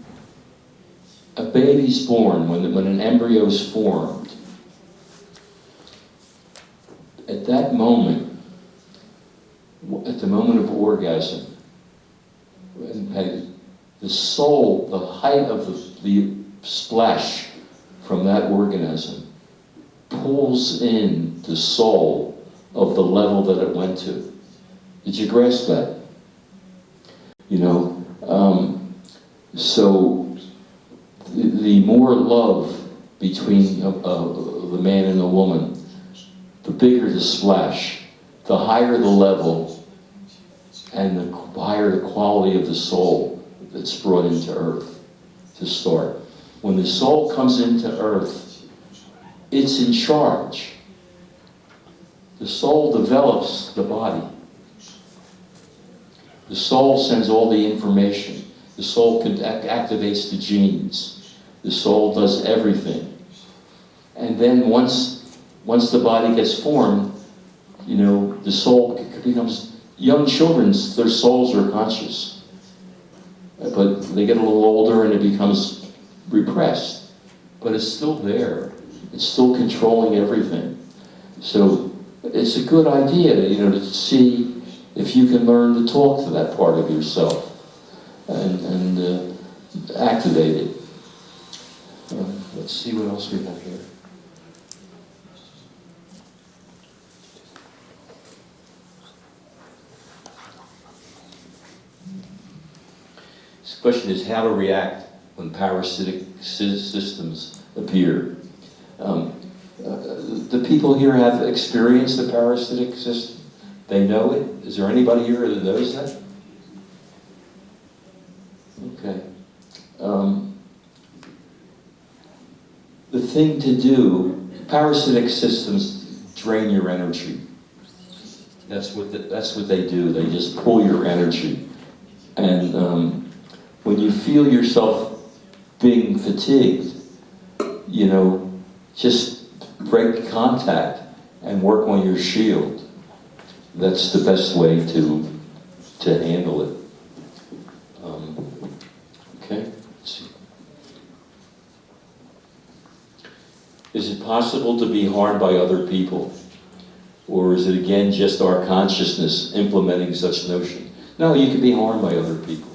a baby's born, when an embryo is formed, at that moment, at the moment of orgasm, and the soul, the height of the splash from that organism pulls in the soul of the level that it went to. Did you grasp that? So the more love between the man and the woman, the bigger the splash, the higher the level, and the higher the quality of the soul that's brought into earth to start. When the soul comes into earth, it's in charge. The soul develops the body. The soul sends all the information. The soul activates the genes. The soul does everything. And then once the body gets formed, you know, the soul becomes, young children's, their souls are conscious. But they get a little older and it becomes repressed. But it's still there. It's still controlling everything. So it's a good idea, you know, to see if you can learn to talk to that part of yourself and activate it. Let's see what else we have here. This question is how to react when parasitic systems appear. The people here have experienced the parasitic system. They know it. Is there anybody here that knows that? Okay. The thing to do, parasitic systems drain your energy. That's what they do. They just pull your energy. And when you feel yourself being fatigued, you know, just break contact and work on your shield. That's the best way to handle it. Okay, let's see. Is it possible to be harmed by other people? Or is it again just our consciousness implementing such notion? No, you can be harmed by other people.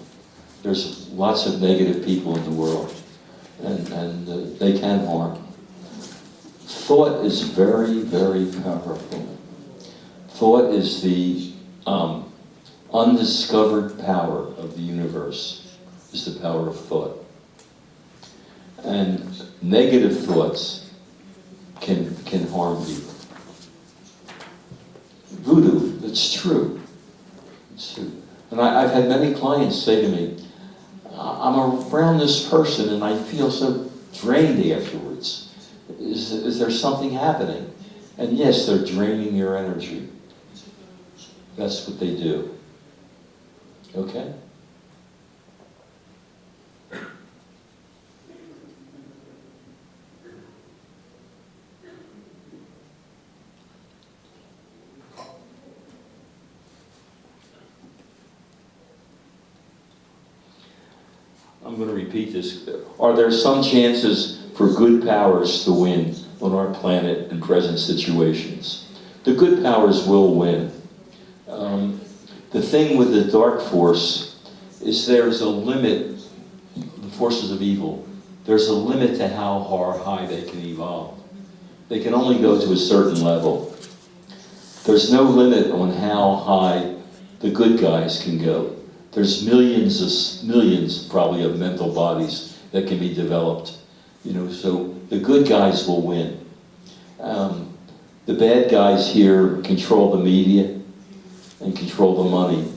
There's lots of negative people in the world, and they can harm. Thought is very, very powerful. Thought is the undiscovered power of the universe, is the power of thought. And negative thoughts can harm people. Voodoo, it's true. It's true. And I've had many clients say to me, I'm around this person and I feel so drained afterwards. Is there something happening? And yes, they're draining your energy. That's what they do. Okay? I'm going to repeat this. Are there some chances for good powers to win on our planet in present situations? The good powers will win. The thing with the dark force is there's a limit, the forces of evil, there's a limit to how high they can evolve. They can only go to a certain level. There's no limit on how high the good guys can go. There's millions probably of mental bodies that can be developed. You know, so the good guys will win. The bad guys here control the media and control the money.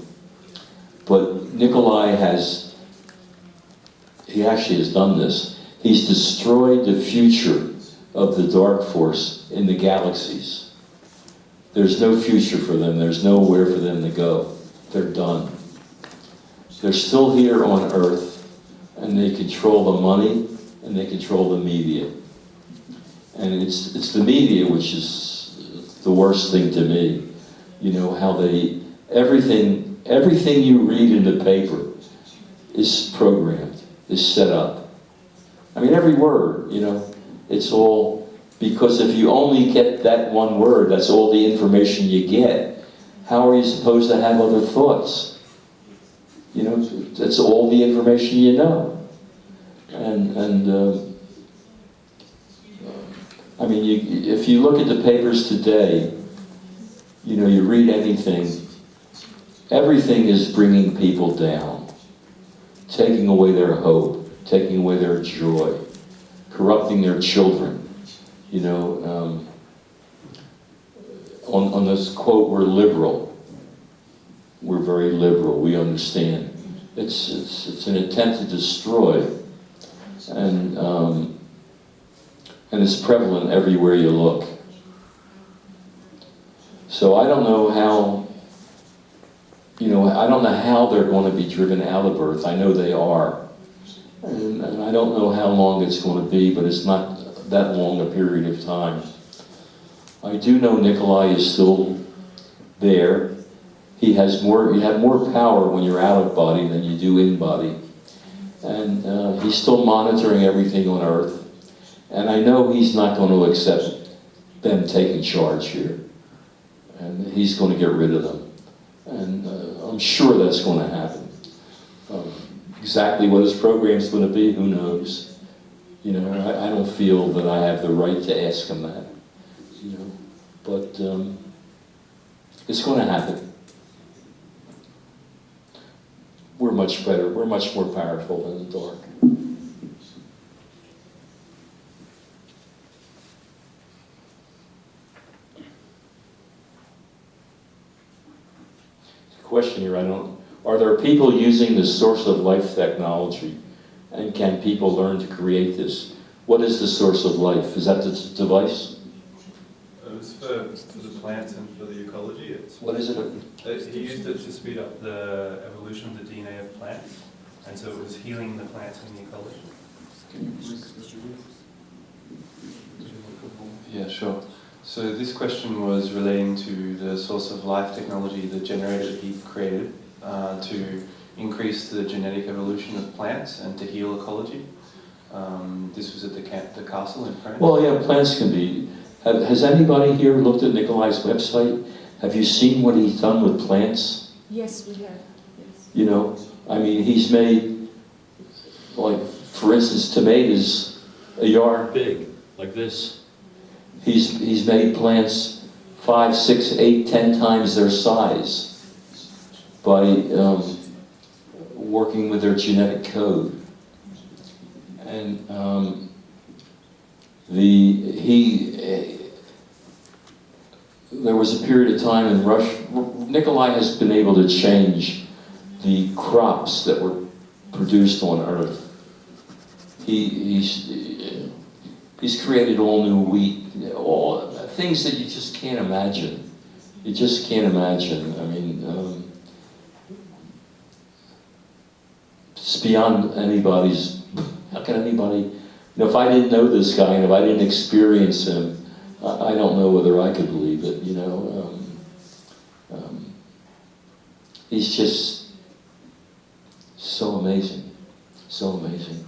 But Nikolai he actually has done this. He's destroyed the future of the dark force in the galaxies. There's no future for them. There's nowhere for them to go. They're done. They're still here on Earth, and they control the money, and they control the media. And it's the media which is the worst thing to me. You know, how everything you read in the paper is programmed, is set up. I mean, every word, you know, it's all, because if you only get that one word, that's all the information you get, how are you supposed to have other thoughts? You know, that's all the information you know. I mean, if you look at the papers today, you know, you read anything, everything is bringing people down, taking away their hope, taking away their joy, corrupting their children. You know, on this quote, we're liberal. We're very liberal, we understand. It's an attempt to destroy, and it's prevalent everywhere you look. So I don't know you know, I don't know how they're going to be driven out of Earth. I know they are. And I don't know how long it's going to be, but it's not that long a period of time. I do know Nikolai is still there. You have more power when you're out of body than you do in body. And he's still monitoring everything on Earth. And I know he's not going to accept them taking charge here. And he's going to get rid of them. And I'm sure that's going to happen. Exactly what his program's going to be, who knows? You know, I don't feel that I have the right to ask him that. You know, but it's going to happen. We're much better. We're much more powerful than the dark. Question here, are there people using the source of life technology, and can people learn to create this? What is the source of life? Is that the device? It was for the plants and for the ecology. What is it? He used it to speed up the evolution of the DNA of plants, and so it was healing the plants and the ecology. Yeah, sure. So this question was relating to the source of life technology, the generator that he created to increase the genetic evolution of plants and to heal ecology. This was at the castle in France. Well, yeah, plants can be. Has anybody here looked at Nikolai's website? Have you seen what he's done with plants? Yes, we have. Yes. You know, I mean, he's made, like, for instance, tomatoes a yard big, like this. He's made plants 5, 6, 8, 10 times their size by working with their genetic code. And there was a period of time in Russia. Nikolai has been able to change the crops that were produced on Earth. He's created all new wheat, all things that you just can't imagine. You just can't imagine. I mean, it's beyond anybody's. How can anybody? You know, if I didn't know this guy and if I didn't experience him, I don't know whether I could believe it. You know, he's just so amazing, so amazing.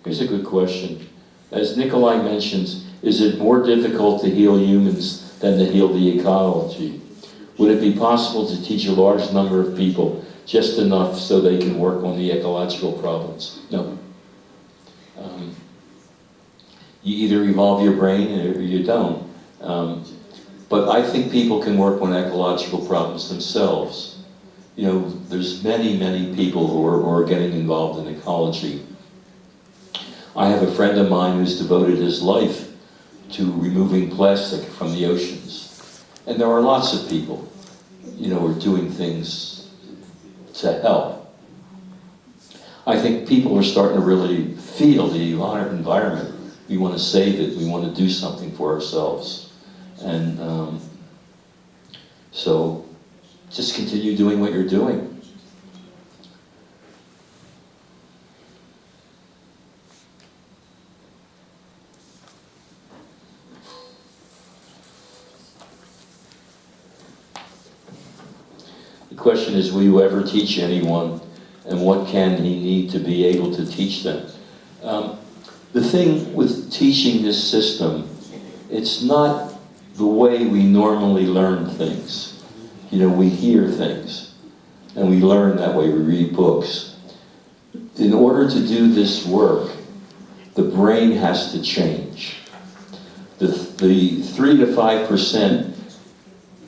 Here's a good question. As Nikolai mentions, is it more difficult to heal humans than to heal the ecology? Would it be possible to teach a large number of people just enough so they can work on the ecological problems? No. You either evolve your brain or you don't. But I think people can work on ecological problems themselves. You know, there's many, many people who are getting involved in ecology. I have a friend of mine who's devoted his life to removing plastic from the oceans. And there are lots of people, you know, who are doing things to help. I think people are starting to really feel the environment. We want to save it. We want to do something for ourselves. And so just continue doing what you're doing. The question is, will you ever teach anyone, and what can he need to be able to teach them? The thing with teaching this system, it's not the way we normally learn things. You know, we hear things, and we learn that way, we read books. In order to do this work, the brain has to change. The 3 to 5%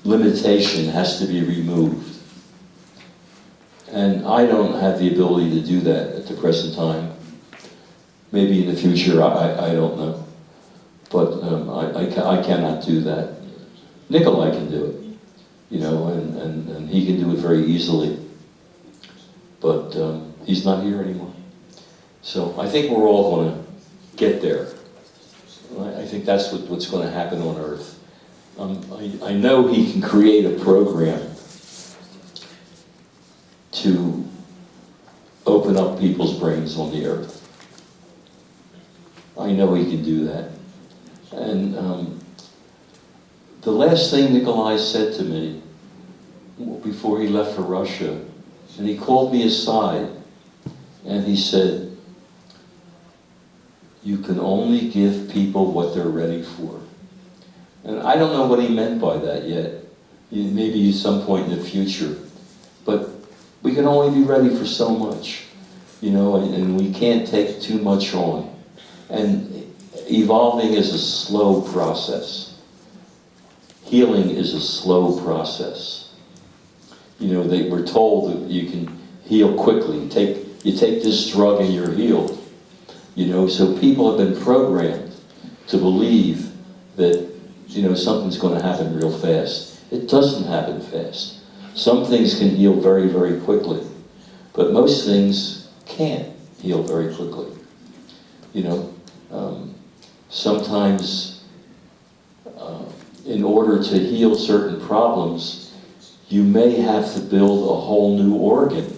limitation has to be removed. And I don't have the ability to do that at the present time. Maybe in the future, I don't know. But I cannot do that. Nikolai can do it, you know, and he can do it very easily. But he's not here anymore. So I think we're all going to get there. I think that's what's going to happen on Earth. I know he can create a program to open up people's brains on the Earth. I know he can do that. And the last thing Nikolai said to me before he left for Russia, and he called me aside, and he said, "You can only give people what they're ready for." And I don't know what he meant by that yet. Maybe at some point in the future. But we can only be ready for so much, you know, and we can't take too much on. And evolving is a slow process. Healing is a slow process. You know, we're told that you can heal quickly. You take this drug and you're healed. You know, so people have been programmed to believe that, you know, something's going to happen real fast. It doesn't happen fast. Some things can heal very, very quickly, but most things can't heal very quickly. You know, sometimes in order to heal certain problems, you may have to build a whole new organ.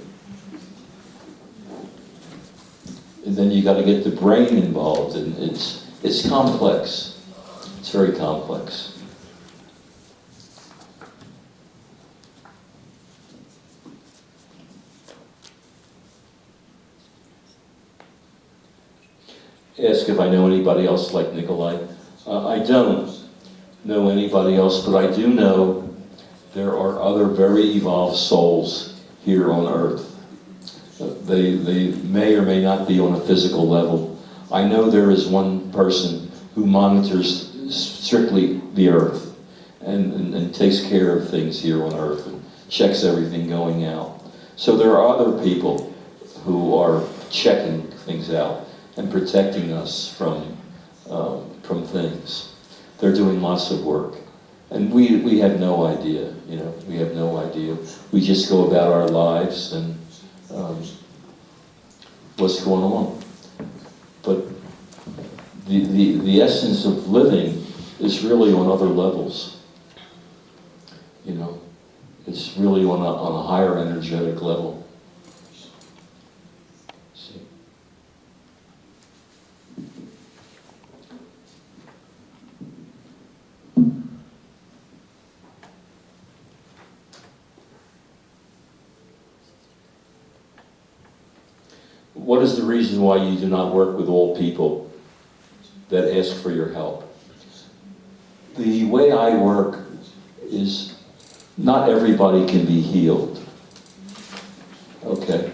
And then you got to get the brain involved, and it's complex. It's very complex. Ask if I know anybody else like Nikolai. I don't know anybody else, but I do know there are other very evolved souls here on Earth. They may or may not be on a physical level. I know there is one person who monitors strictly the Earth and takes care of things here on Earth and checks everything going out. So there are other people who are checking things out and protecting us from things. They're doing lots of work. And we have no idea, you know, we have no idea. We just go about our lives and what's going on. But the essence of living is really on other levels. You know, it's really on a higher energetic level. See? What is the reason why you do not work with all people that ask for your help? The way I work is not everybody can be healed. Okay?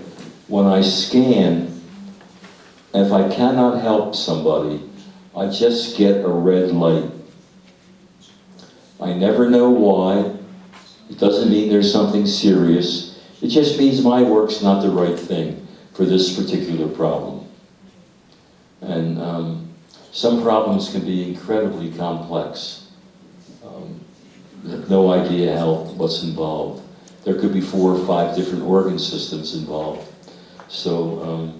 When I scan, if I cannot help somebody, I just get a red light. I never know why. It doesn't mean there's something serious. It just means my work's not the right thing for this particular problem. And some problems can be incredibly complex. You have no idea what's involved. There could be 4 or 5 different organ systems involved. So,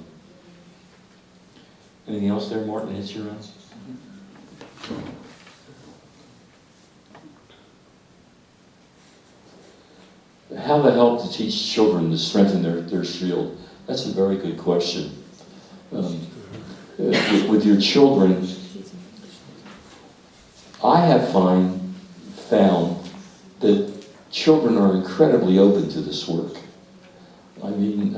anything else there, Martin? Hits your own? How to help to teach children to strengthen their shield? That's a very good question. With your children, I have found that children are incredibly open to this work. I mean,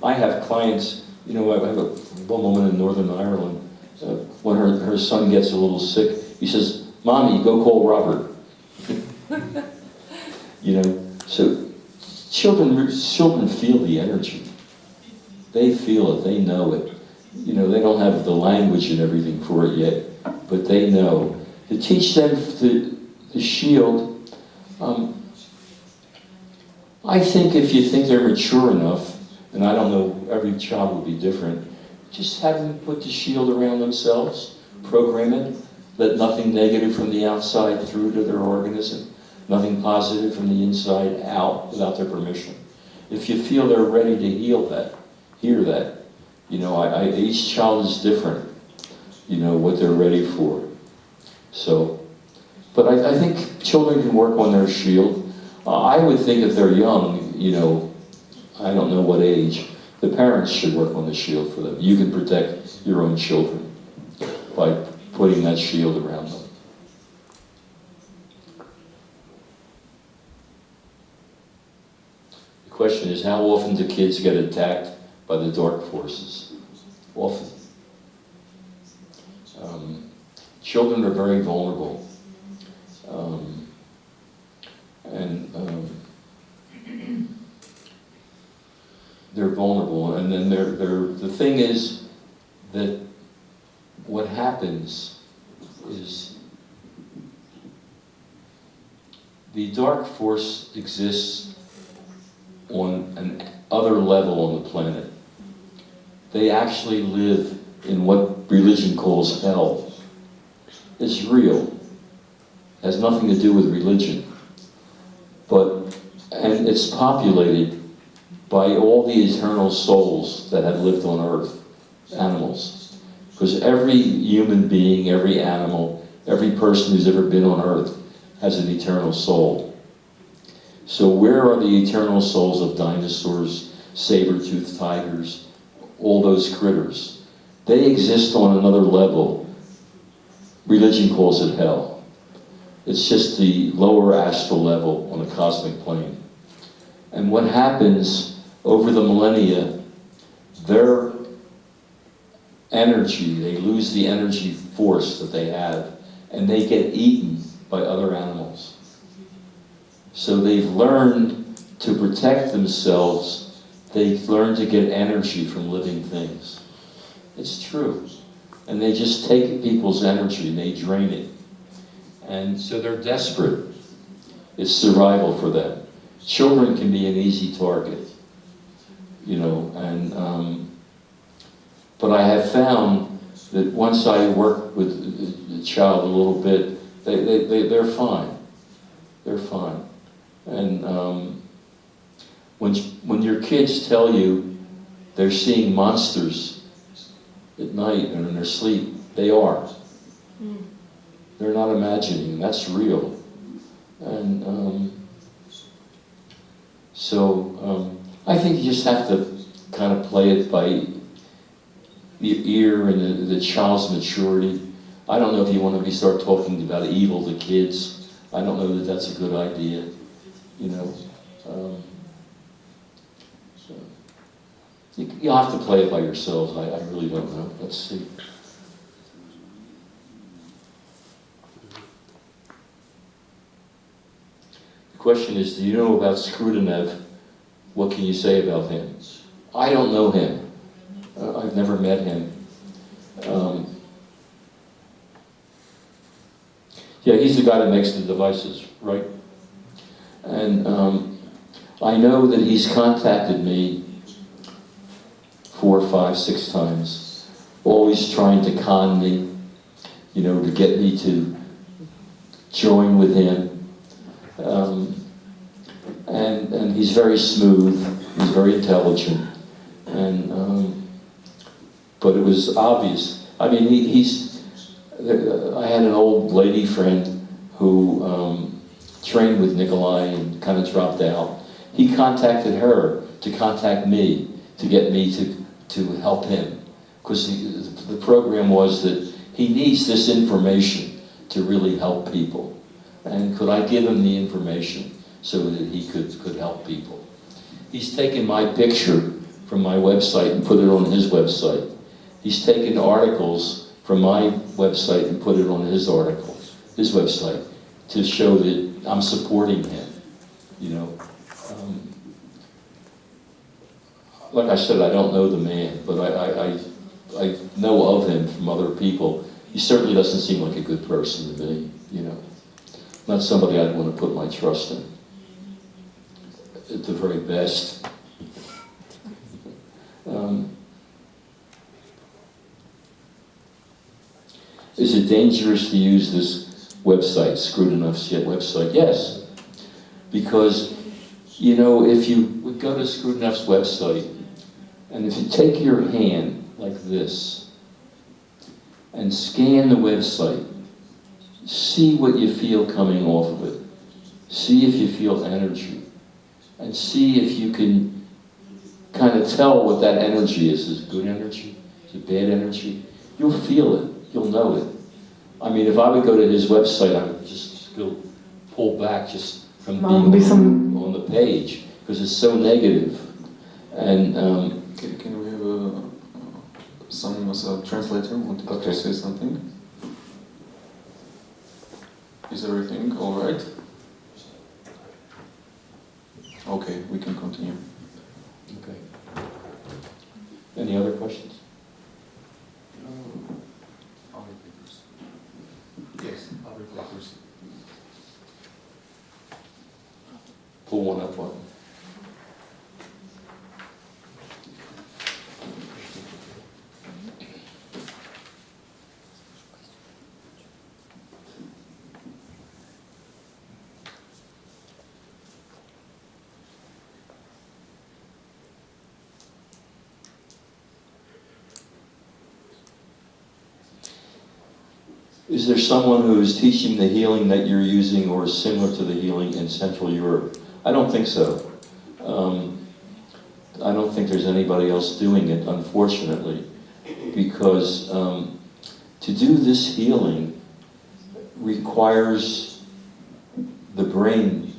I have clients, you know, I have one woman in Northern Ireland, when her son gets a little sick, he says, "Mommy, go call Robert." You know, so children feel the energy. They feel it, they know it. You know, they don't have the language and everything for it yet, but they know. To teach them the shield, I think if you think they're mature enough, and I don't know, every child will be different, just have them put the shield around themselves, program it, let nothing negative from the outside through to their organism, nothing positive from the inside out without their permission. If you feel they're ready to heal that, hear that, you know, each child is different. you know, what they're ready for. So, but I think children can work on their shield. I would think if they're young, you know, I don't know what age, the parents should work on the shield for them. You can protect your own children by putting that shield around them. The question is, how often do kids get attacked by the dark forces? Often. Children are very vulnerable. They're vulnerable, and then the thing is that what happens is the dark force exists on an other level on the planet. They actually live in what religion calls hell. It's real. It has nothing to do with religion. And it's populated by all the eternal souls that have lived on earth, animals. Because every human being, every animal, every person who's ever been on earth has an eternal soul. So where are the eternal souls of dinosaurs, saber-toothed tigers, all those critters? They exist on another level. Religion calls it hell. It's just the lower astral level on the cosmic plane. And what happens over the millennia, their energy, they lose the energy force that they have, and they get eaten by other animals. So they've learned to protect themselves. They've learned to get energy from living things. It's true. And they just take people's energy and they drain it. And so they're desperate. It's survival for them. Children can be an easy target, you know, but I have found that once I work with the child a little bit, they're fine. They're fine. And when your kids tell you they're seeing monsters at night and in their sleep, they are. They're not imagining. That's real. And I think you just have to kind of play it by the ear and the child's maturity. I don't know if you want to start talking about evil to kids. I don't know that that's a good idea, you know. You'll have to play it by yourselves. I really don't know. Let's see. The question is, do you know about Skrudinev? What can you say about him? I don't know him. I've never met him. Yeah, he's the guy that makes the devices, right? And I know that he's contacted me 4, 5, 6 times, always trying to con me, you know, to get me to join with him. And he's very smooth, he's very intelligent, but it was obvious. I mean, I had an old lady friend who trained with Nikolai and kind of dropped out. He contacted her to contact me, to get me to help him. Because the program was that he needs this information to really help people. And could I give him the information so that he could help people? He's taken my picture from my website and put it on his website. He's taken articles from my website and put it on his website, to show that I'm supporting him, you know. Like I said, I don't know the man, but I know of him from other people. He certainly doesn't seem like a good person to me, you know. Not somebody I'd want to put my trust in, at the very best. Is it dangerous to use this website, Skrudinev's website? Yes, because, you know, if you would go to Skrudinev's website, and if you take your hand like this, and scan the website. See what you feel coming off of it. See if you feel energy. And see if you can kind of tell what that energy is. Is it good energy? Is it bad energy? You'll feel it. You'll know it. I mean, if I would go to his website, I would just go pull back just from being on the page, because it's so negative. And can we have someone as a translator wanted to say something? Is everything all right? Okay, we can continue. okay. Any other questions? Other papers. Yes, other papers. Pull one up one. Is there someone who is teaching the healing that you're using or is similar to the healing in Central Europe? I don't think so. I don't think there's anybody else doing it, unfortunately, because to do this healing requires the brain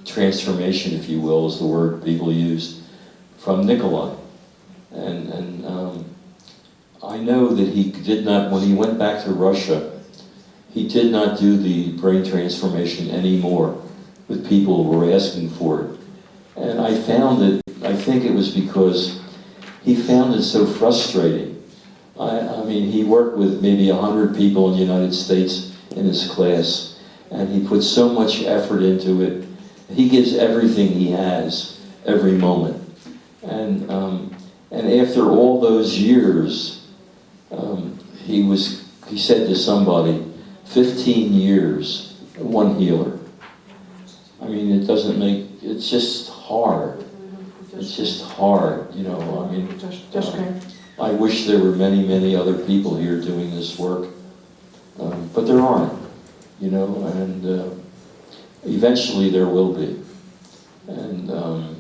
transformation, if you will, is the word people use, from Nikolai. And I know that he did not, when he went back to Russia, he did not do the brain transformation anymore with people who were asking for it. And I found it, I think it was because he found it so frustrating. I mean, he worked with maybe 100 people in the United States in his class, and he put so much effort into it. He gives everything he has, every moment. And after all those years, he said to somebody, 15 years, one healer. I mean, it doesn't make, it's just hard. It's just hard, you know, I mean, I wish there were many, many other people here doing this work, but there aren't, you know, and eventually there will be. And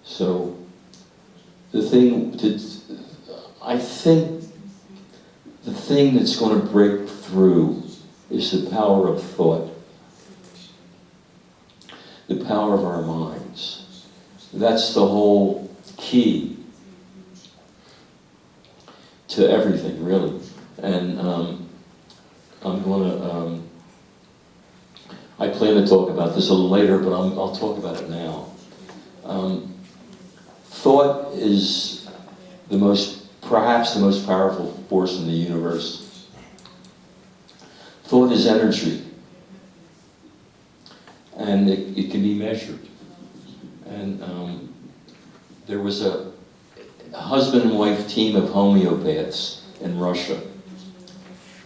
so the thing, I think the thing that's going to break through is the power of thought, the power of our minds. That's the whole key to everything, really. And I'm going to, I plan to talk about this a little later, but I'll talk about it now. Thought is perhaps the most powerful force in the universe. Thought is energy, and it can be measured. And there was a husband and wife team of homeopaths in Russia,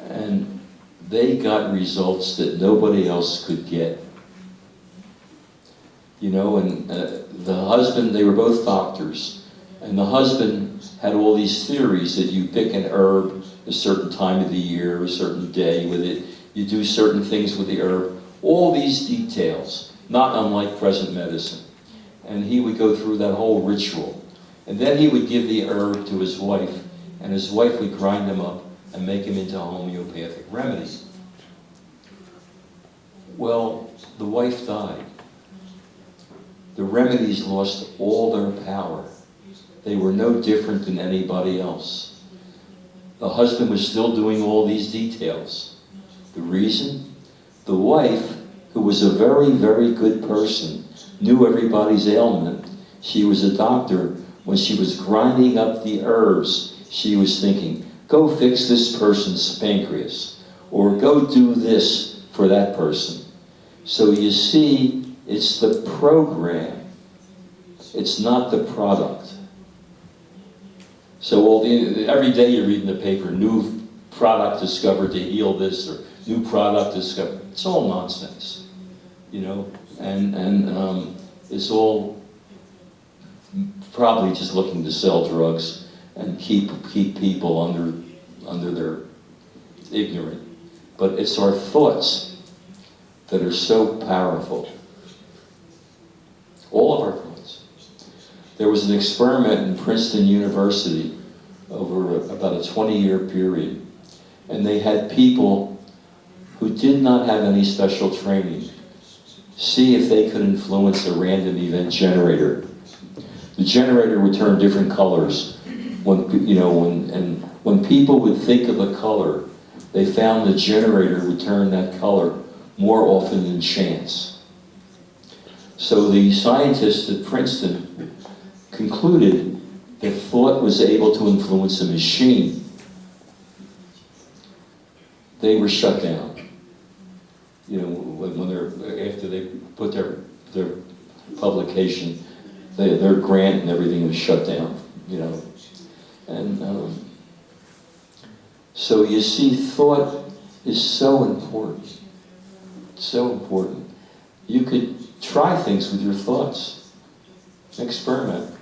and they got results that nobody else could get. You know, and the husband, they were both doctors, and the husband had all these theories that you pick an herb a certain time of the year, a certain day with it, you do certain things with the herb, all these details, not unlike present medicine. And he would go through that whole ritual. And then he would give the herb to his wife, and his wife would grind them up and make them into homeopathic remedies. Well, the wife died. The remedies lost all their power. They were no different than anybody else. The husband was still doing all these details. The reason? The wife, who was a very, very good person, knew everybody's ailment. She was a doctor. When she was grinding up the herbs, she was thinking, go fix this person's pancreas, or go do this for that person. So you see, it's the program. It's not the product. So every day you read in the paper, new product discovered to heal this, or new product discovered. It's all nonsense, you know, and it's all probably just looking to sell drugs and keep people under their ignorant. But it's our thoughts that are so powerful. All of our thoughts. There was an experiment in Princeton University over about a 20-year period, and they had people who did not have any special training see if they could influence a random event generator. The generator would turn different colors. When people would think of a color, they found the generator would turn that color more often than chance. So the scientists at Princeton concluded that thought was able to influence a machine. They were shut down. After they put their publication, their grant and everything was shut down. And so you see, thought is so important. So important. You could try things with your thoughts. Experiment.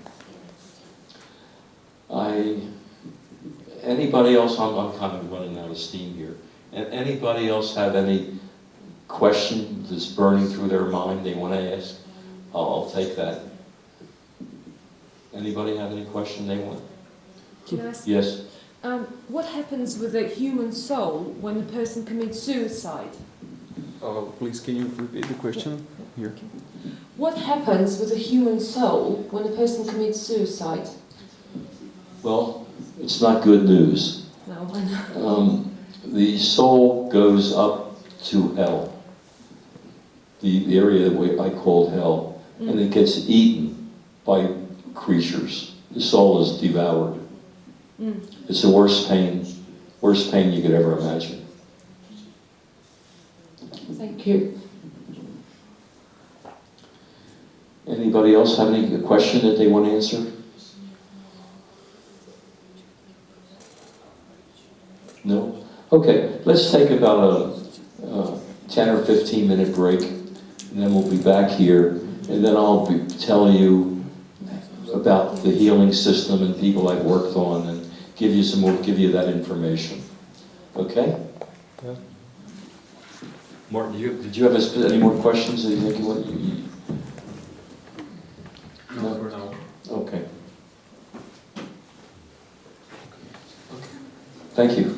Anybody else? I'm kind of running out of steam here. Anybody else have any question that's burning through their mind they want to ask? I'll take that. Anybody have any question they want? Can I ask? Yes. What happens with the human soul when the person commits suicide? Please, can you repeat the question here? What happens with the human soul when a person commits suicide? Well, it's not good news. No, I know. The soul goes up to hell, the area that I called hell, and it gets eaten by creatures. The soul is devoured. It's the worst pain you could ever imagine. Thank you. Anybody else have any question that they want to answer? No? Okay, let's take about a 10 or 15 minute break, and then we'll be back here, and then I'll be telling you about the healing system and people I've worked on, and give you that information. Okay? Yeah. Martin, did you have any more questions that you think you want? No, for now. Okay. Thank you.